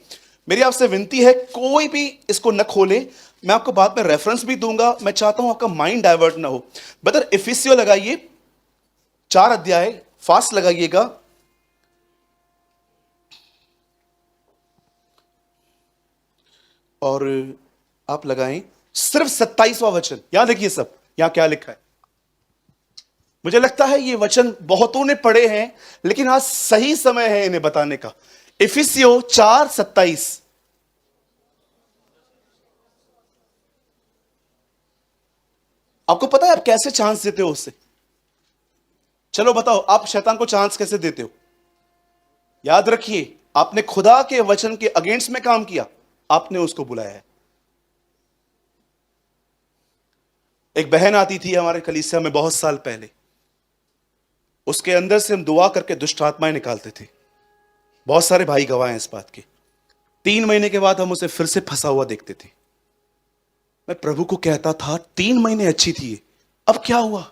मेरी आपसे विनती है कोई भी इसको न खोले, मैं आपको बाद में रेफरेंस भी दूंगा, मैं चाहता हूं आपका माइंड डाइवर्ट ना हो। ब्रदर इफिसियो लगाइए 4 अध्याय, फास्ट लगाइएगा। और आप लगाएं सिर्फ 27वां वचन। यहां देखिए सब, यहां क्या लिखा है। मुझे लगता है ये वचन बहुतों ने पढ़े हैं, लेकिन आज सही समय है इन्हें बताने का। इफिसियो 4:27। आपको पता है आप कैसे चांस देते हो उससे? चलो बताओ, आप शैतान को चांस कैसे देते हो? याद रखिए, आपने खुदा के वचन के अगेंस्ट में काम किया, आपने उसको बुलाया है। एक बहन आती थी हमारे कलीसिया में बहुत साल पहले, उसके अंदर से हम दुआ करके दुष्ट आत्माएं निकालते थे। बहुत सारे भाई गवाह हैं इस बात के। 3 महीने के बाद हम उसे फिर से फंसा हुआ देखते थे। मैं प्रभु को कहता था 3 महीने अच्छी थी, अब क्या हुआ?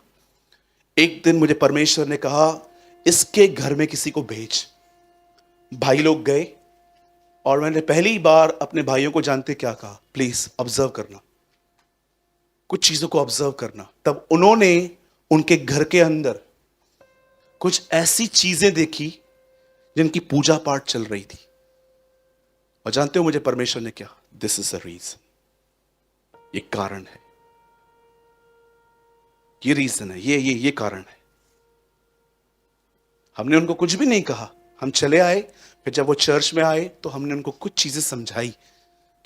एक दिन मुझे परमेश्वर ने कहा इसके घर में किसी को भेज। भाई लोग गए और मैंने पहली बार अपने भाइयों को जानते क्या कहा, प्लीज ऑब्जर्व करना, कुछ चीजों को ऑब्जर्व करना। तब उन्होंने उनके घर के अंदर कुछ ऐसी चीजें देखी जिनकी पूजा पाठ चल रही थी। और जानते हो मुझे परमेश्वर ने क्या, दिस इज अ रीजन, ये कारण है, ये रीजन है, ये कारण है। हमने उनको कुछ भी नहीं कहा, हम चले आए। फिर जब वो चर्च में आए तो हमने उनको कुछ चीजें समझाई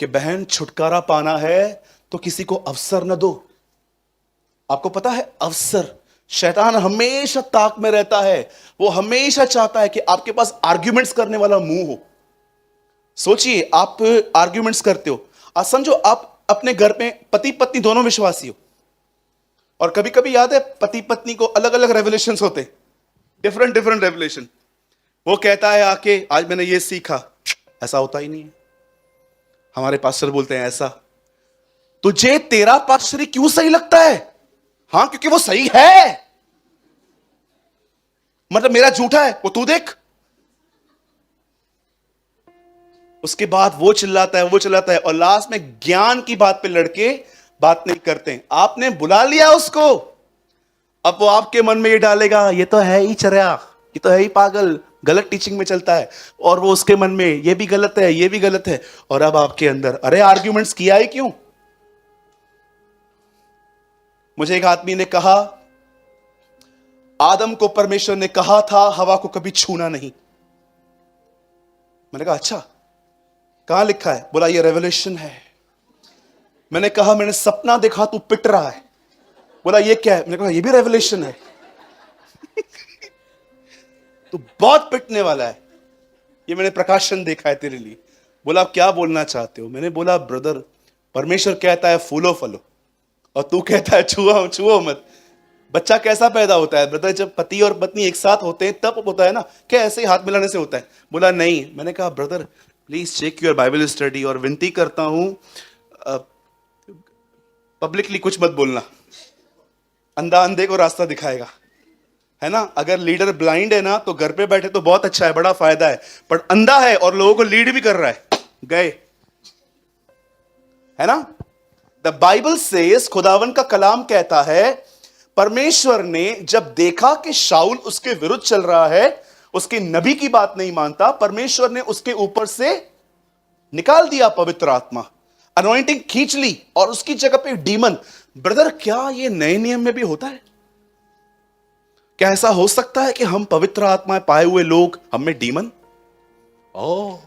कि बहन छुटकारा पाना है तो किसी को अवसर न दो। आपको पता है अवसर, शैतान हमेशा ताक में रहता है, वो हमेशा चाहता है कि आपके पास आर्ग्यूमेंट्स करने वाला मुंह हो। सोचिए आप आर्ग्यूमेंट्स करते हो, आज समझो आप अपने घर में पति पत्नी दोनों विश्वासी हो, और कभी कभी याद है पति पत्नी को अलग अलग रेवलेशंस होते, डिफरेंट रेवलेशन। वो कहता है आके आज मैंने ये सीखा, ऐसा होता ही नहीं है। हमारे पास्टर बोलते हैं ऐसा, तुझे तेरा पास्टर क्यों सही लगता है? हां क्योंकि वो सही है, मतलब मेरा झूठा है, वो तू देख। उसके बाद वो चिल्लाता है और लास्ट में ज्ञान की बात पे लड़के बात नहीं करते। आपने बुला लिया उसको, अब वो आपके मन में ये डालेगा ये तो है ही चर्या, ये तो है ही पागल, गलत टीचिंग में चलता है, और वो उसके मन में ये भी गलत है, ये भी गलत है। और अब आपके अंदर अरे आर्ग्यूमेंट्स किया ही क्यों? मुझे एक आदमी ने कहा आदम को परमेश्वर ने कहा था हवा को कभी छूना नहीं। मैंने कहा अच्छा, कहां लिखा है? बोला ये रेवलेशन है। मैंने कहा मैंने सपना देखा तू पिट रहा है। बोला ये क्या है? मैंने कहा ये भी रेवलेशन है। तू बहुत पिटने वाला है, ये मैंने प्रकाशन देखा है तेरे लिए। बोला आप क्या बोलना चाहते हो? मैंने बोला ब्रदर परमेश्वर कहता है फूलो फलो, और तू कहता है छुओ मत। बच्चा कैसा पैदा होता है ब्रदर? जब पति और पत्नी एक साथ होते हैं तब होता है ना, क्या ऐसे ही हाथ मिलाने से होता है? बोला नहीं। मैंने कहा brother please check your Bible study, और विनती करता हूं पब्लिकली कुछ मत बोलना, अंधा अंधे को रास्ता दिखाएगा, है ना। अगर लीडर ब्लाइंड है ना तो घर पे बैठे तो बहुत अच्छा है, बड़ा फायदा है, पर अंधा है और लोगों को लीड भी कर रहा है, गए, है ना। द बाइबल सेज, खुदावन का कलाम कहता है परमेश्वर ने जब देखा कि शाऊल उसके विरुद्ध चल रहा है, उसके नबी की बात नहीं मानता, परमेश्वर ने उसके ऊपर से निकाल दिया पवित्र आत्मा, अनॉइंटिंग खींच ली, और उसकी जगह पे डीमन। ब्रदर क्या ये नए नियम में भी होता है? क्या ऐसा हो सकता है कि हम पवित्र आत्मा पाए हुए लोग, हम में डीमन? ओह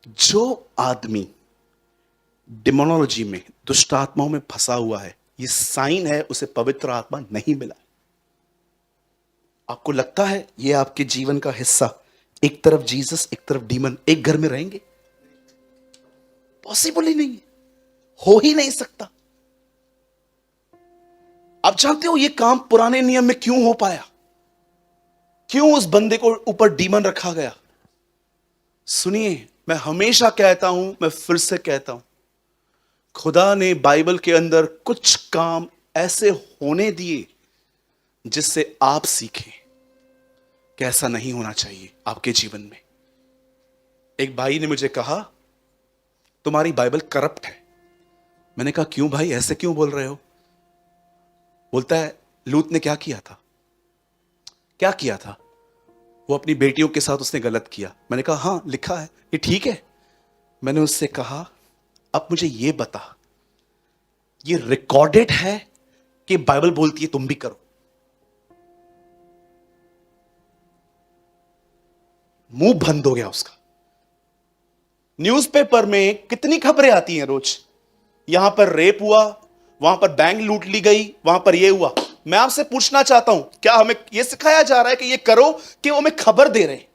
जो आदमी डिमोनोलॉजी में, दुष्ट आत्माओं में फंसा हुआ है, ये साइन है उसे पवित्र आत्मा नहीं मिला। आपको लगता है ये आपके जीवन का हिस्सा, एक तरफ जीसस एक तरफ डीमन एक घर में रहेंगे? पॉसिबल ही नहीं है, हो ही नहीं सकता। आप जानते हो ये काम पुराने नियम में क्यों हो पाया? क्यों उस बंदे को ऊपर डीमन रखा गया? सुनिए, मैं हमेशा कहता हूं, मैं फिर से कहता हूं, खुदा ने बाइबल के अंदर कुछ काम ऐसे होने दिए जिससे आप सीखें कि ऐसा नहीं होना चाहिए आपके जीवन में। एक भाई ने मुझे कहा, तुम्हारी बाइबल करप्ट है। मैंने कहा, क्यों भाई, ऐसे क्यों बोल रहे हो? बोलता है, लूत ने क्या किया था? क्या किया था? वो अपनी बेटियों के साथ उसने गलत किया। मैंने कहा, हां लिखा है, ये ठीक है। मैंने उससे कहा, अब मुझे ये बता, ये रिकॉर्डेड है कि बाइबल बोलती है तुम भी करो? मुंह बंद हो गया उसका। न्यूज़पेपर में कितनी खबरें आती हैं रोज, यहां पर रेप हुआ, वहां पर बैंक लूट ली गई, वहां पर यह हुआ। मैं आपसे पूछना चाहता हूं, क्या हमें यह सिखाया जा रहा है कि ये करो, कि वो हमें खबर दे रहे हैं?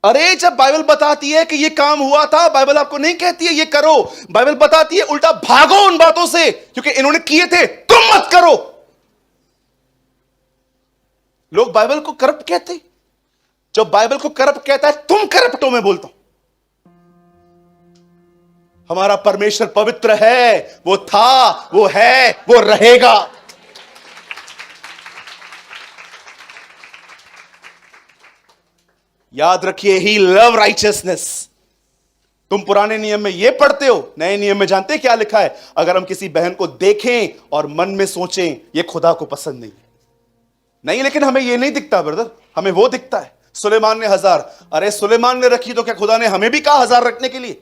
अरे जब बाइबल बताती है कि ये काम हुआ था, बाइबल आपको नहीं कहती है ये करो, बाइबल बताती है उल्टा भागो उन बातों से क्योंकि इन्होंने किए थे, तुम मत करो। लोग बाइबल को करप्ट कहते, जब बाइबल को करप्ट कहता है तुम करप्ट हो, मैं बोलता हूं हमारा परमेश्वर पवित्र है, वो था, वो है, वो रहेगा। याद रखिए, ही लव राइचियसनेस। तुम पुराने नियम में यह पढ़ते हो, नए नियम में जानते क्या लिखा है? अगर हम किसी बहन को देखें और मन में सोचें, यह खुदा को पसंद नहीं है। नहीं, लेकिन हमें यह नहीं दिखता ब्रदर, हमें वो दिखता है। सुलेमान ने 1000, अरे सुलेमान ने रखी तो क्या खुदा ने हमें भी कहा 1000 रखने के लिए?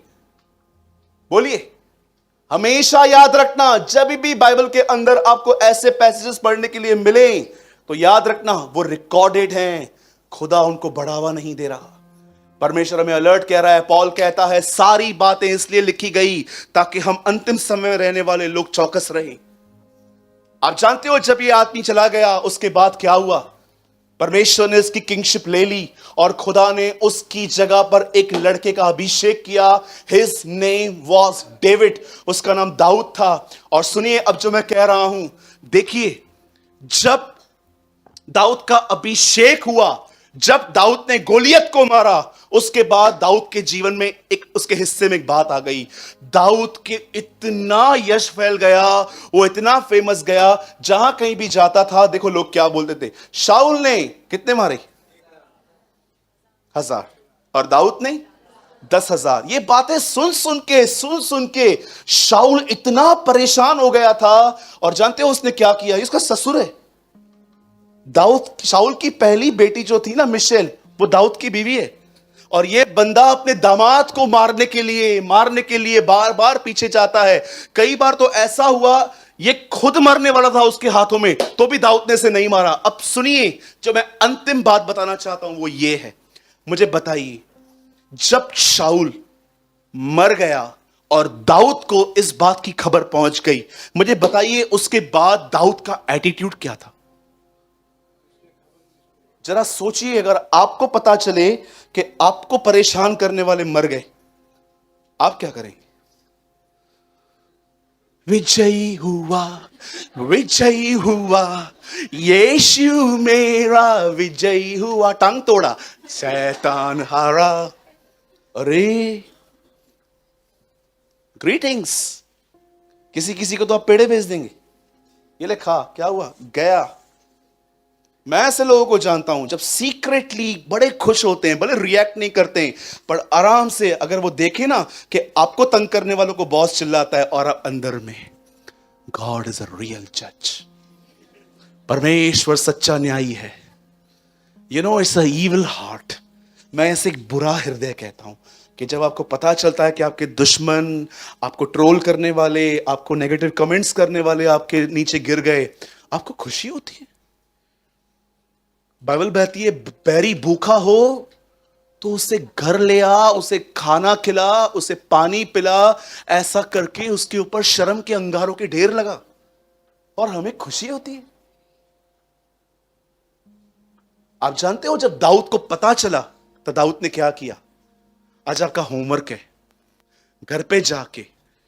बोलिए। हमेशा याद रखना, जब भी बाइबल के अंदर आपको ऐसे पैसेजेस पढ़ने के लिए मिले तो याद रखना वो रिकॉर्डेड हैं, खुदा उनको बढ़ावा नहीं दे रहा। परमेश्वर हमें अलर्ट कह रहा है। पॉल कहता है, सारी बातें इसलिए लिखी गई ताकि हम अंतिम समय में रहने वाले लोग चौकस रहें। आप जानते हो जब ये आदमी चला गया उसके बाद क्या हुआ? परमेश्वर ने इसकी किंगशिप ले ली और खुदा ने उसकी जगह पर एक लड़के का अभिषेक किया। हिज नेम वॉज डेविड, उसका नाम दाऊद था। और सुनिए अब जो मैं कह रहा हूं, देखिए जब दाऊद का अभिषेक हुआ, जब दाऊद ने गोलियत को मारा, उसके बाद दाऊद के जीवन में एक, उसके हिस्से में एक बात आ गई। दाऊद के इतना यश फैल गया, वो इतना फेमस गया, जहां कहीं भी जाता था देखो लोग क्या बोलते थे, शाऊल ने कितने मारे? 1000 और दाऊद ने 10,000। ये बातें सुन सुन के शाऊल इतना परेशान हो गया था। और जानते हो उसने क्या किया? इसका ससुर है दाऊद, शाऊल की पहली बेटी जो थी ना मिशेल, वो दाऊद की बीवी है। और ये बंदा अपने दामाद को मारने के लिए बार बार पीछे जाता है। कई बार तो ऐसा हुआ ये खुद मरने वाला था उसके हाथों में, तो भी दाऊद ने इसे नहीं मारा। अब सुनिए, जो मैं अंतिम बात बताना चाहता हूं वो ये है, मुझे बताइए जब शाऊल मर गया और दाऊद को इस बात की खबर पहुंच गई, मुझे बताइए उसके बाद दाऊद का एटीट्यूड क्या था? जरा सोचिए, अगर आपको पता चले कि आपको परेशान करने वाले मर गए, आप क्या करेंगे? विजयी हुआ यीशु मेरा, विजयी हुआ, टांग तोड़ा, शैतान हारा। अरे ग्रीटिंग्स, किसी को तो आप पेड़े भेज देंगे, ये ले खा, क्या हुआ, गया। मैं ऐसे लोगों को जानता हूं जब सीक्रेटली बड़े खुश होते हैं, भले रिएक्ट नहीं करते हैं, पर आराम से अगर वो देखे ना कि आपको तंग करने वालों को बॉस चिल्लाता है और आप अंदर में, गॉड इज अ रियल जज, परमेश्वर सच्चा न्यायी है। You know it's a evil heart. मैं ऐसे एक बुरा हृदय कहता हूं कि जब आपको पता चलता है कि आपके दुश्मन, आपको ट्रोल करने वाले, आपको नेगेटिव कमेंट्स करने वाले आपके नीचे गिर गए, आपको खुशी होती है। बाइबल कहती है बैरी भूखा हो तो उसे घर ले आ, उसे खाना खिला, उसे पानी पिला। ऐसा करके उसके ऊपर शर्म के अंगारों के ढेर लगा और हमें खुशी होती है। आप जानते हो जब दाऊद को पता चला तो दाऊद ने क्या किया? आज आपका होमवर्क है, घर पे जाके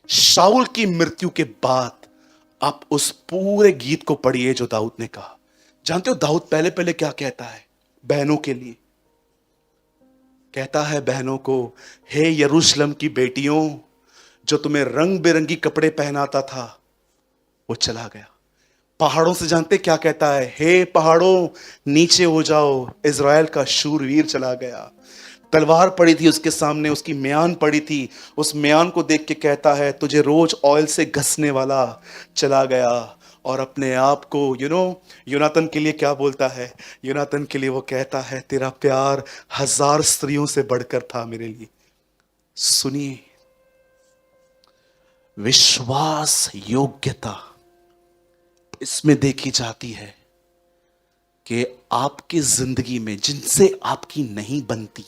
शाऊल की मृत्यु के बाद आप उस पूरे गीत को पढ़िए जो दाऊद ने कहा। जानते हो दाऊद पहले पहले क्या कहता है बहनों के लिए? कहता है बहनों को, हे यरूशलेम की बेटियों, जो तुम्हें रंग बिरंगी कपड़े पहनाता था वो चला गया। पहाड़ों से जानते क्या कहता है? हे पहाड़ों नीचे हो जाओ, इज़राइल का शूरवीर चला गया। तलवार पड़ी थी उसके सामने, उसकी म्यान पड़ी थी, उस म्यान को देख के कहता है तुझे रोज ऑयल से घसने वाला चला गया। और अपने आप को योनातन के लिए क्या बोलता है? योनातन के लिए वो कहता है तेरा प्यार 1000 स्त्रियों से बढ़कर था मेरे लिए। सुनिए, विश्वास योग्यता इसमें देखी जाती है कि आपकी जिंदगी में जिनसे आपकी नहीं बनती,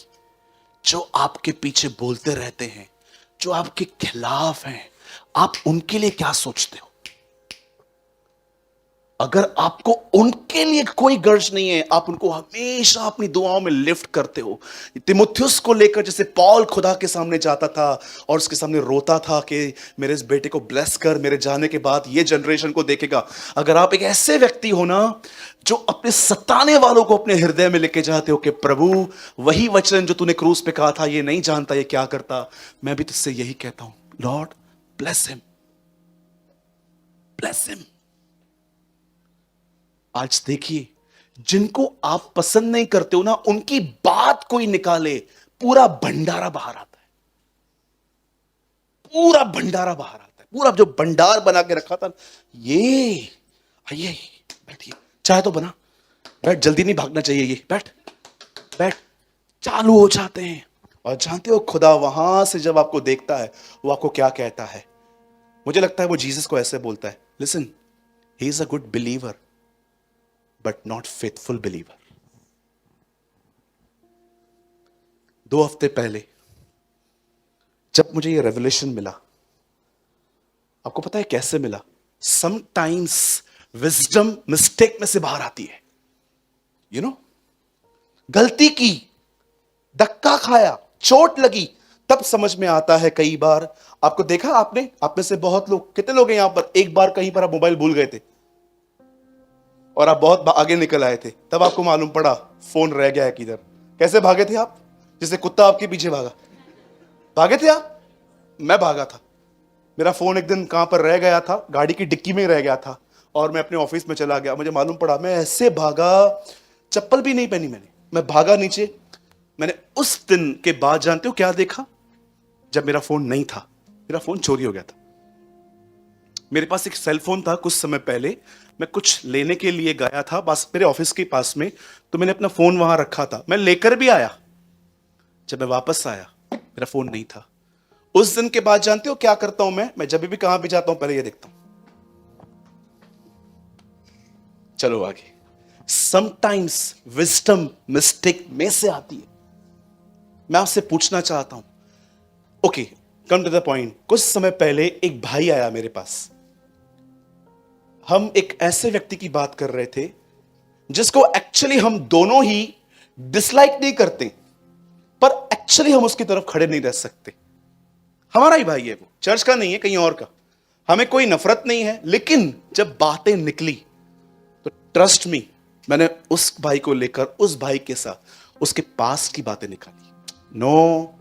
जो आपके पीछे बोलते रहते हैं, जो आपके खिलाफ हैं, आप उनके लिए क्या सोचते हो? अगर आपको उनके लिए कोई गर्ज नहीं है, आप उनको हमेशा अपनी दुआओं में लिफ्ट करते हो। तिमुथियुस को लेकर जैसे पौल खुदा के सामने जाता था और उसके सामने रोता था कि मेरे इस बेटे को ब्लेस कर, मेरे जाने के बाद ये जनरेशन को देखेगा। अगर आप एक ऐसे व्यक्ति हो ना जो अपने सताने वालों को अपने हृदय में लेके जाते हो कि प्रभु वही वचन जो तूने क्रूस पे कहा था ये नहीं जानता ये क्या करता, मैं भी तुझसे यही कहता हूं, Lord bless him, bless him. आज देखिए, जिनको आप पसंद नहीं करते हो ना, उनकी बात कोई निकाले, पूरा भंडारा बाहर आता है, पूरा भंडारा बाहर आता है। पूरा जो भंडार बना के रखा था, ये आइए बैठिए, चाय तो बना, बैठ, जल्दी नहीं भागना चाहिए, ये बैठ बैठ, चालू हो जाते हैं। और जानते हो खुदा वहां से जब आपको देखता है वो आपको क्या कहता है? मुझे लगता है वो जीसस को ऐसे बोलता है, listen, he is a good believer but not faithful believer. 2 हफ्ते पहले जब मुझे ये रेवलेशन मिला, आपको पता है कैसे मिला? समटाइम्स विजडम मिस्टेक में से बाहर आती है। गलती की, धक्का खाया, चोट लगी, तब समझ में आता है। कई बार आपको देखा, आपने, आप में से बहुत लोग, कितने लोग हैं यहां पर, एक बार कहीं पर आप मोबाइल भूल गए थे और आप बहुत आगे निकल आए थे, तब आपको मालूम पड़ा फोन रह गया है किधर। कैसे भागे थे आप? जैसे कुत्ता आपके पीछे भागा, भागे थे आप? मैं भागा था। मेरा फोन एक दिन कहां पर रह गया था, गाड़ी की डिक्की में रह गया था और मैं अपने ऑफिस में चला गया। मुझे मालूम पड़ा, मैं ऐसे भागा, चप्पल भी नहीं पहनी मैंने, मैं भागा नीचे। मैंने उस दिन के बाद जानते हो क्या देखा? जब मेरा फोन नहीं था, मेरा फोन चोरी हो गया था। मेरे पास एक सेल फोन था, कुछ समय पहले मैं कुछ लेने के लिए गया था बस मेरे ऑफिस के पास में, तो मैंने अपना फोन वहां रखा था, मैं लेकर भी आया। जब मैं वापस आया मेरा फोन नहीं था। उस दिन के बाद जानते हो क्या करता हूं मैं जब भी कहां भी जाता हूं पहले ये देखता हूं। चलो आगे। समटाइम्स विजडम मिस्टेक में से आती है। मैं आपसे पूछना चाहता हूं, okay, come to the point. कुछ समय पहले एक भाई आया मेरे पास। हम एक ऐसे व्यक्ति की बात कर रहे थे जिसको एक्चुअली हम दोनों ही डिसलाइक नहीं करते, पर एक्चुअली हम उसकी तरफ खड़े नहीं रह सकते। हमारा ही भाई है वो, चर्च का नहीं है, कहीं और का। हमें कोई नफरत नहीं है, लेकिन जब बातें निकली तो ट्रस्ट मी, मैंने उस भाई को लेकर उस भाई के साथ उसके पास की बातें निकाली। नो,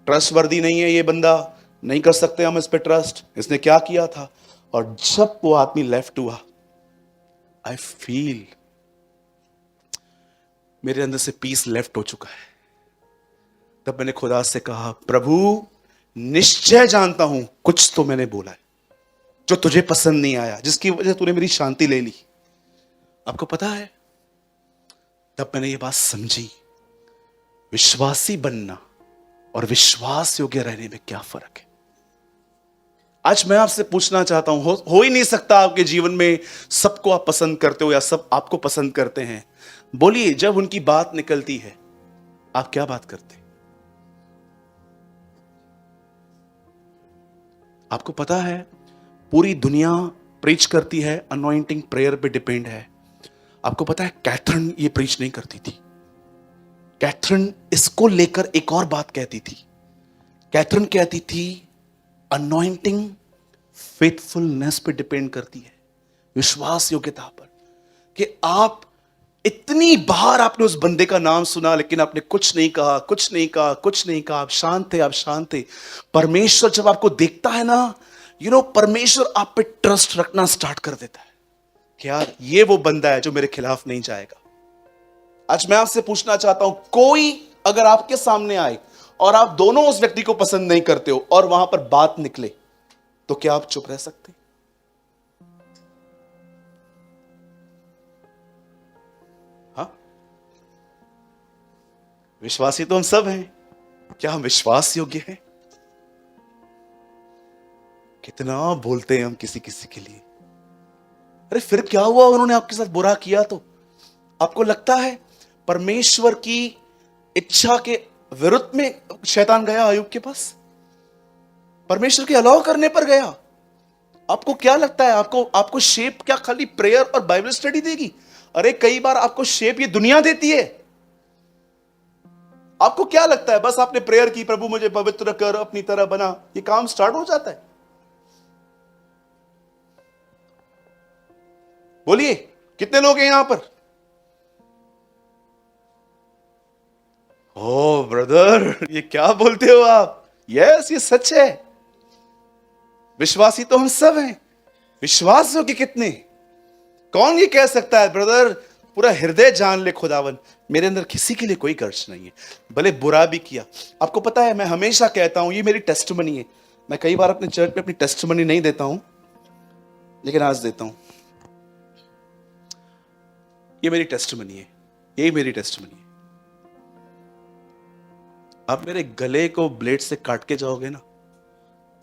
ट्रस्ट वर्दी नहीं है ये बंदा, नहीं कर सकते हम इस पे ट्रस्ट, इसने क्या किया था। और जब वो आदमी लेफ्ट हुआ, आई फील मेरे अंदर से पीस लेफ्ट हो चुका है। तब मैंने खुदा से कहा, प्रभु निश्चय जानता हूं कुछ तो मैंने बोला है जो तुझे पसंद नहीं आया, जिसकी वजह से तूने मेरी शांति ले ली। आपको पता है, तब मैंने ये बात समझी, विश्वासी बनना और विश्वास योग्य रहने में क्या फर्क है। आज मैं आपसे पूछना चाहता हूं, हो ही नहीं सकता आपके जीवन में सबको आप पसंद करते हो या सब आपको पसंद करते हैं। बोलिए, जब उनकी बात निकलती है आप क्या बात करते हैं? आपको पता है पूरी दुनिया प्रीच करती है, अनॉइंटिंग प्रेयर पे डिपेंड है। आपको पता है कैथरीन ये प्रीच नहीं करती थी। कैथरीन इसको लेकर एक और बात कहती थी। कैथरीन कहती थी अनॉइंटिंग फेथफुलनेस पे डिपेंड करती है, विश्वास योग्यता पर। कि आप इतनी बार आपने उस बंदे का नाम सुना लेकिन आपने कुछ नहीं कहा, कुछ नहीं कहा, कुछ नहीं कहा, आप शांत थे, आप शांत थे। परमेश्वर जब आपको देखता है ना, परमेश्वर आप पे ट्रस्ट रखना स्टार्ट कर देता है कि यार ये वो बंदा है जो मेरे खिलाफ नहीं जाएगा। आज मैं आपसे पूछना चाहता हूं, कोई अगर आपके सामने आए और आप दोनों उस व्यक्ति को पसंद नहीं करते हो और वहां पर बात निकले, तो क्या आप चुप रह सकते? हाँ, विश्वासी तो हम सब हैं। क्या हम विश्वास योग्य हैं? कितना बोलते हैं हम किसी किसी के लिए। अरे फिर क्या हुआ, उन्होंने आपके साथ बुरा किया तो आपको लगता है परमेश्वर की इच्छा के विरुद्ध में शैतान गया अय्यूब के पास? परमेश्वर के अलाउ करने पर गया। आपको क्या लगता है आपको शेप क्या खाली प्रेयर और बाइबल स्टडी देगी? अरे कई बार आपको शेप ये दुनिया देती है। आपको क्या लगता है बस आपने प्रेयर की, प्रभु मुझे पवित्र कर, अपनी तरह बना, ये काम स्टार्ट हो जाता है? बोलिए कितने लोग हैं यहां पर? ओ ब्रदर, ये क्या बोलते हो आप? यस, ये सच है। विश्वासी तो हम सब हैं। विश्वास हो कि कितने? कौन ये कह सकता है ब्रदर पूरा हृदय जान ले खुदावन, मेरे अंदर किसी के लिए कोई गर्ज नहीं है, भले बुरा भी किया। आपको पता है मैं हमेशा कहता हूं, ये मेरी टेस्टमनी है। मैं कई बार अपने चर्च में अपनी टेस्टमनी नहीं देता हूं, लेकिन आज देता हूं। ये मेरी टेस्टमनी है, यही मेरी टेस्टमनी है। आप मेरे गले को ब्लेड से काट के जाओगे ना,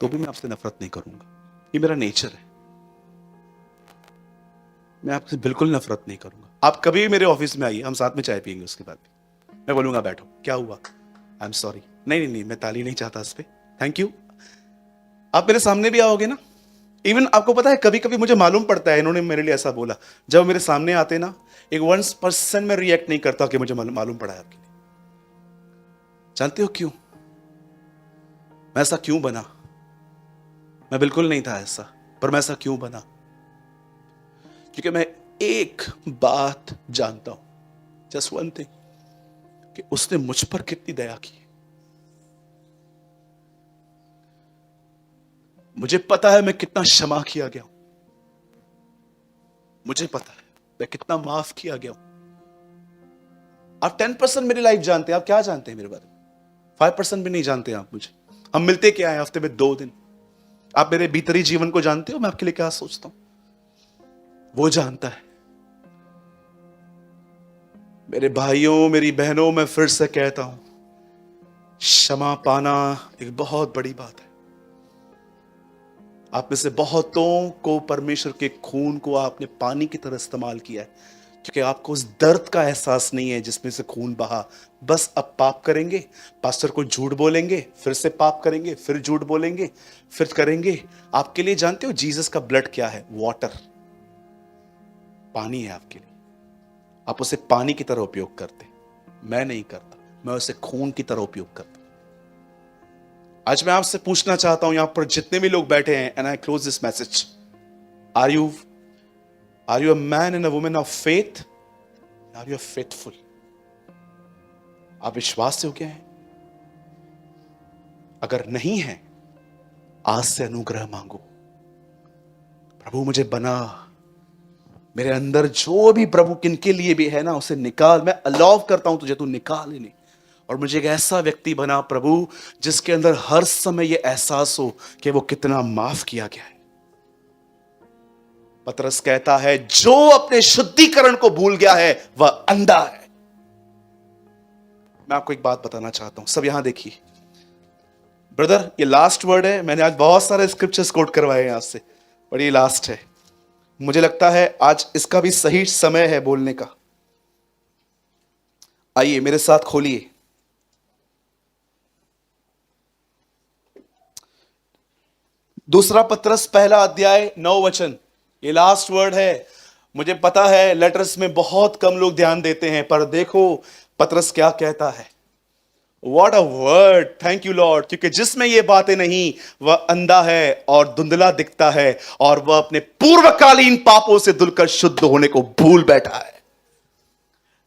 तो भी मैं आपसे नफरत नहीं करूंगा। ये मेरा नेचर है, मैं आपसे बिल्कुल नफरत नहीं करूंगा। आप कभी भी मेरे ऑफिस में आइए, हम साथ में चाय पियेंगे, उसके बाद भी मैं बोलूंगा बैठो, क्या हुआ, आई एम सॉरी, नहीं नहीं नहीं, मैं ताली नहीं चाहता इस पे, थैंक यू। आप मेरे सामने भी आओगे ना, इवन आपको पता है कभी कभी मुझे मालूम पड़ता है इन्होंने मेरे लिए ऐसा बोला, जब मेरे सामने आते ना, एक 1% में रिएक्ट नहीं करता कि मुझे मालूम पड़ा है आपके लिए। जानते हो क्यों मैं ऐसा क्यों बना? मैं बिल्कुल नहीं था ऐसा, पर मैं ऐसा क्यों बना? क्योंकि मैं एक बात जानता हूं, जस्ट वन थिंग, कि उसने मुझ पर कितनी दया की। मुझे पता है मैं कितना क्षमा किया गया हूं, मुझे पता है मैं कितना माफ किया गया हूं। आप 10% मेरी लाइफ जानते हैं, आप क्या जानते हैं मेरे बारे में? 5% भी नहीं जानते आप मुझे। हम मिलते क्या है हफ्ते में 2 दिन। आप मेरे भीतरी जीवन को जानते हो, मैं आपके लिए क्या सोचता हूं, वो जानता है। मेरे भाइयों, मेरी बहनों, मैं फिर से कहता हूं, क्षमा पाना एक बहुत बड़ी बात है। आप में से बहुतों को परमेश्वर के खून को आपने पानी की तरह इस्तेमाल किया है, क्योंकि आपको उस दर्द का एहसास नहीं है जिसमें से खून बहा। बस अब पाप करेंगे, पास्टर को झूठ बोलेंगे, फिर से पाप करेंगे, फिर झूठ बोलेंगे, फिर करेंगे। आपके लिए जानते हो जीसस का ब्लड क्या है? वाटर, पानी है आपके लिए। आप उसे पानी की तरह उपयोग करते, मैं नहीं करता, मैं उसे खून की तरह उपयोग करता। आज मैं आपसे पूछना चाहता हूं, यहां पर जितने भी लोग बैठे हैं, and I close this message, are you a man and a woman of faith? Are you faithful? आप विश्वास योग्य हैं? अगर नहीं है, आज से अनुग्रह मांगो, प्रभु मुझे बना, मेरे अंदर जो भी प्रभु किनके लिए भी है ना, उसे निकाल। मैं अलाउ करता हूं तुझे, तू निकाल इन्हें, और मुझे एक ऐसा व्यक्ति बना प्रभु जिसके अंदर हर समय यह एहसास हो कि वो कितना माफ किया गया है। पतरस कहता है जो अपने शुद्धिकरण को भूल गया है वह अंधा है। मैं आपको एक बात बताना चाहता हूं, सब यहां देखिए ब्रदर, ये लास्ट वर्ड है। मैंने आज बहुत सारे स्क्रिप्चर्स कोट करवाए हैं आज से, पर ये लास्ट है। मुझे लगता है आज इसका भी सही समय है बोलने का। आइए मेरे साथ खोलिए दूसरा पत्रस पहला अध्याय 9 वचन, ये लास्ट वर्ड है। मुझे पता है लेटर्स में बहुत कम लोग ध्यान देते हैं, पर देखो पत्रस क्या कहता है। What a word, thank you Lord. क्योंकि जिसमें ये बातें नहीं वह अंधा है और धुंधला दिखता है, और वह अपने पूर्वकालीन पापों से धुलकर शुद्ध होने को भूल बैठा है।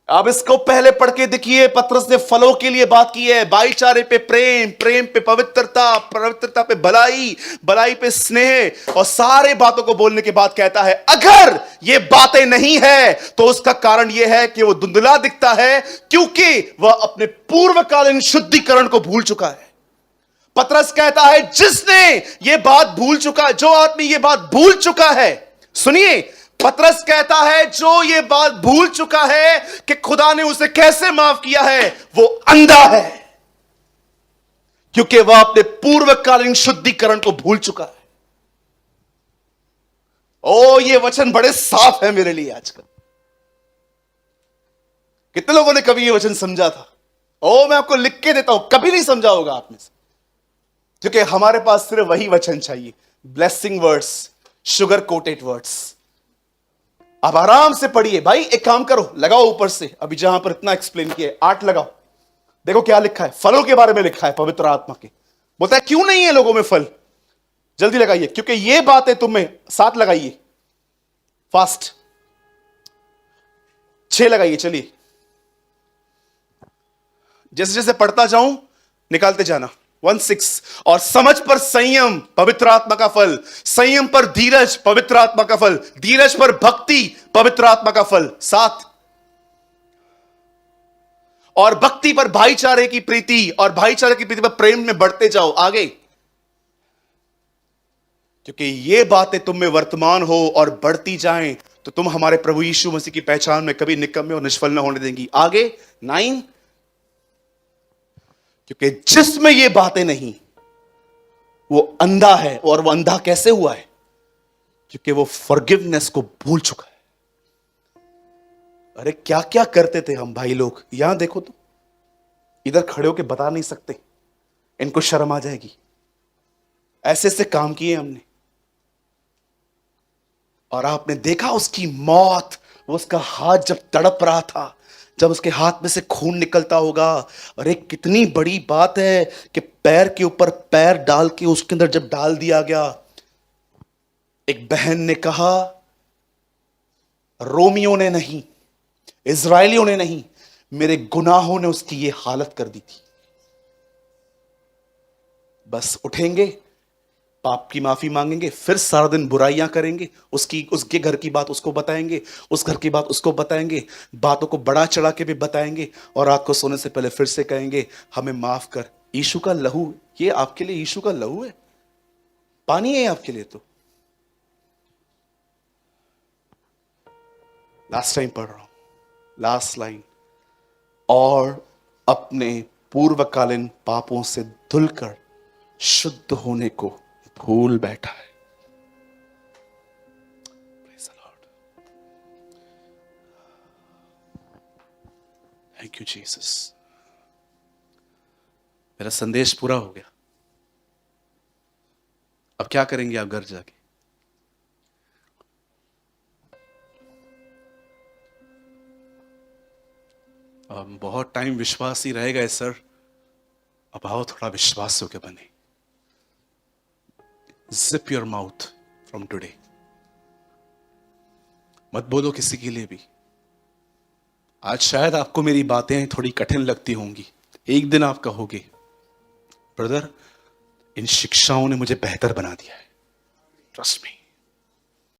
अब इसको पहले पढ़ के देखिए, पत्रस ने फलों के लिए बात की है। भाईचारे पे प्रेम, प्रेम पे पवित्रता, पवित्रता पे भलाई, भलाई पे स्नेह, और सारे बातों को बोलने के बाद कहता है अगर ये बातें नहीं है तो उसका कारण यह है कि वो धुंधला दिखता है, क्योंकि वह अपने पूर्वकालीन शुद्धिकरण को भूल चुका है। पत्रस कहता है जिसने ये बात भूल चुका, जो आदमी ये बात भूल चुका है, सुनिए, पत्रस कहता है जो ये बात भूल चुका है कि खुदा ने उसे कैसे माफ किया है, वो अंधा है, क्योंकि वह अपने पूर्वकालीन शुद्धिकरण को भूल चुका है। ओ, ये वचन बड़े साफ है मेरे लिए आजकल। कितने लोगों ने कभी ये वचन समझा था? ओ, मैं आपको लिख के देता हूं, कभी नहीं समझा होगा आप में से, क्योंकि हमारे पास सिर्फ वही वचन चाहिए, blessing words, sugar coated words. आप आराम से पढ़िए भाई। एक काम करो, लगाओ ऊपर से, अभी जहां पर इतना एक्सप्लेन किया 8 लगाओ। देखो क्या लिखा है, फलों के बारे में लिखा है पवित्र आत्मा के। बोलता है क्यों नहीं है लोगों में फल, जल्दी लगाइए, क्योंकि ये बात है तुम्हें। 7 लगाइए फास्ट, 6 लगाइए, चलिए जैसे जैसे पढ़ता जाऊं निकालते जाना। 1-6, और समझ पर संयम पवित्र आत्मा का फल, संयम पर धीरज पवित्र आत्मा का फल, धीरज पर भक्ति पवित्र आत्मा का फल। 7, और भक्ति पर भाईचारे की प्रीति, और भाईचारे की प्रीति पर प्रेम में बढ़ते जाओ आगे, क्योंकि ये बातें तुम में वर्तमान हो और बढ़ती जाएं तो तुम हमारे प्रभु यीशु मसीह की पहचान में कभी निकम्मे और निष्फल न होने देंगी। आगे 9, क्योंकि जिसमें ये बातें नहीं वो अंधा है, और वो अंधा कैसे हुआ है? क्योंकि वो फॉरगिवनेस को भूल चुका है। अरे क्या क्या करते थे हम भाई लोग, यहां देखो तो, इधर खड़े होके बता नहीं सकते, इनको शर्म आ जाएगी। ऐसे ऐसे काम किए हमने, और आपने देखा उसकी मौत, वो उसका हाथ जब तड़प रहा था, जब उसके हाथ में से खून निकलता होगा। अरे कितनी बड़ी बात है कि पैर के ऊपर पैर डाल के उसके अंदर जब डाल दिया गया। एक बहन ने कहा, रोमियों ने नहीं, इजरायलियों ने नहीं, मेरे गुनाहों ने उसकी ये हालत कर दी थी। बस उठेंगे, पाप की माफी मांगेंगे, फिर सारा दिन बुराइयां करेंगे, उसके घर की बात उसको बताएंगे, उस घर की बात उसको बताएंगे, बातों को बड़ा चढ़ा के भी बताएंगे, और रात को सोने से पहले फिर से कहेंगे हमें माफ कर। यीशु का लहू, ये आपके लिए यीशु का लहू है, पानी है आपके लिए। तो लास्ट टाइम पढ़ रहा हूं, लास्ट लाइन, और अपने पूर्वकालीन पापों से धुलकर शुद्ध होने को भूल बैठा है। Praise the Lord. Thank you Jesus. मेरा संदेश पूरा हो गया। अब क्या करेंगे आप घर जाके? बहुत टाइम विश्वास ही रहेगा सर। अब आओ थोड़ा विश्वास होके बने। Zip your mouth from today. मत बोलो किसी के लिए भी। आज शायद आपको मेरी बातें थोड़ी कठिन लगती होंगी, एक दिन आप कहोगे ब्रदर इन शिक्षाओं ने मुझे बेहतर बना दिया है। Trust me.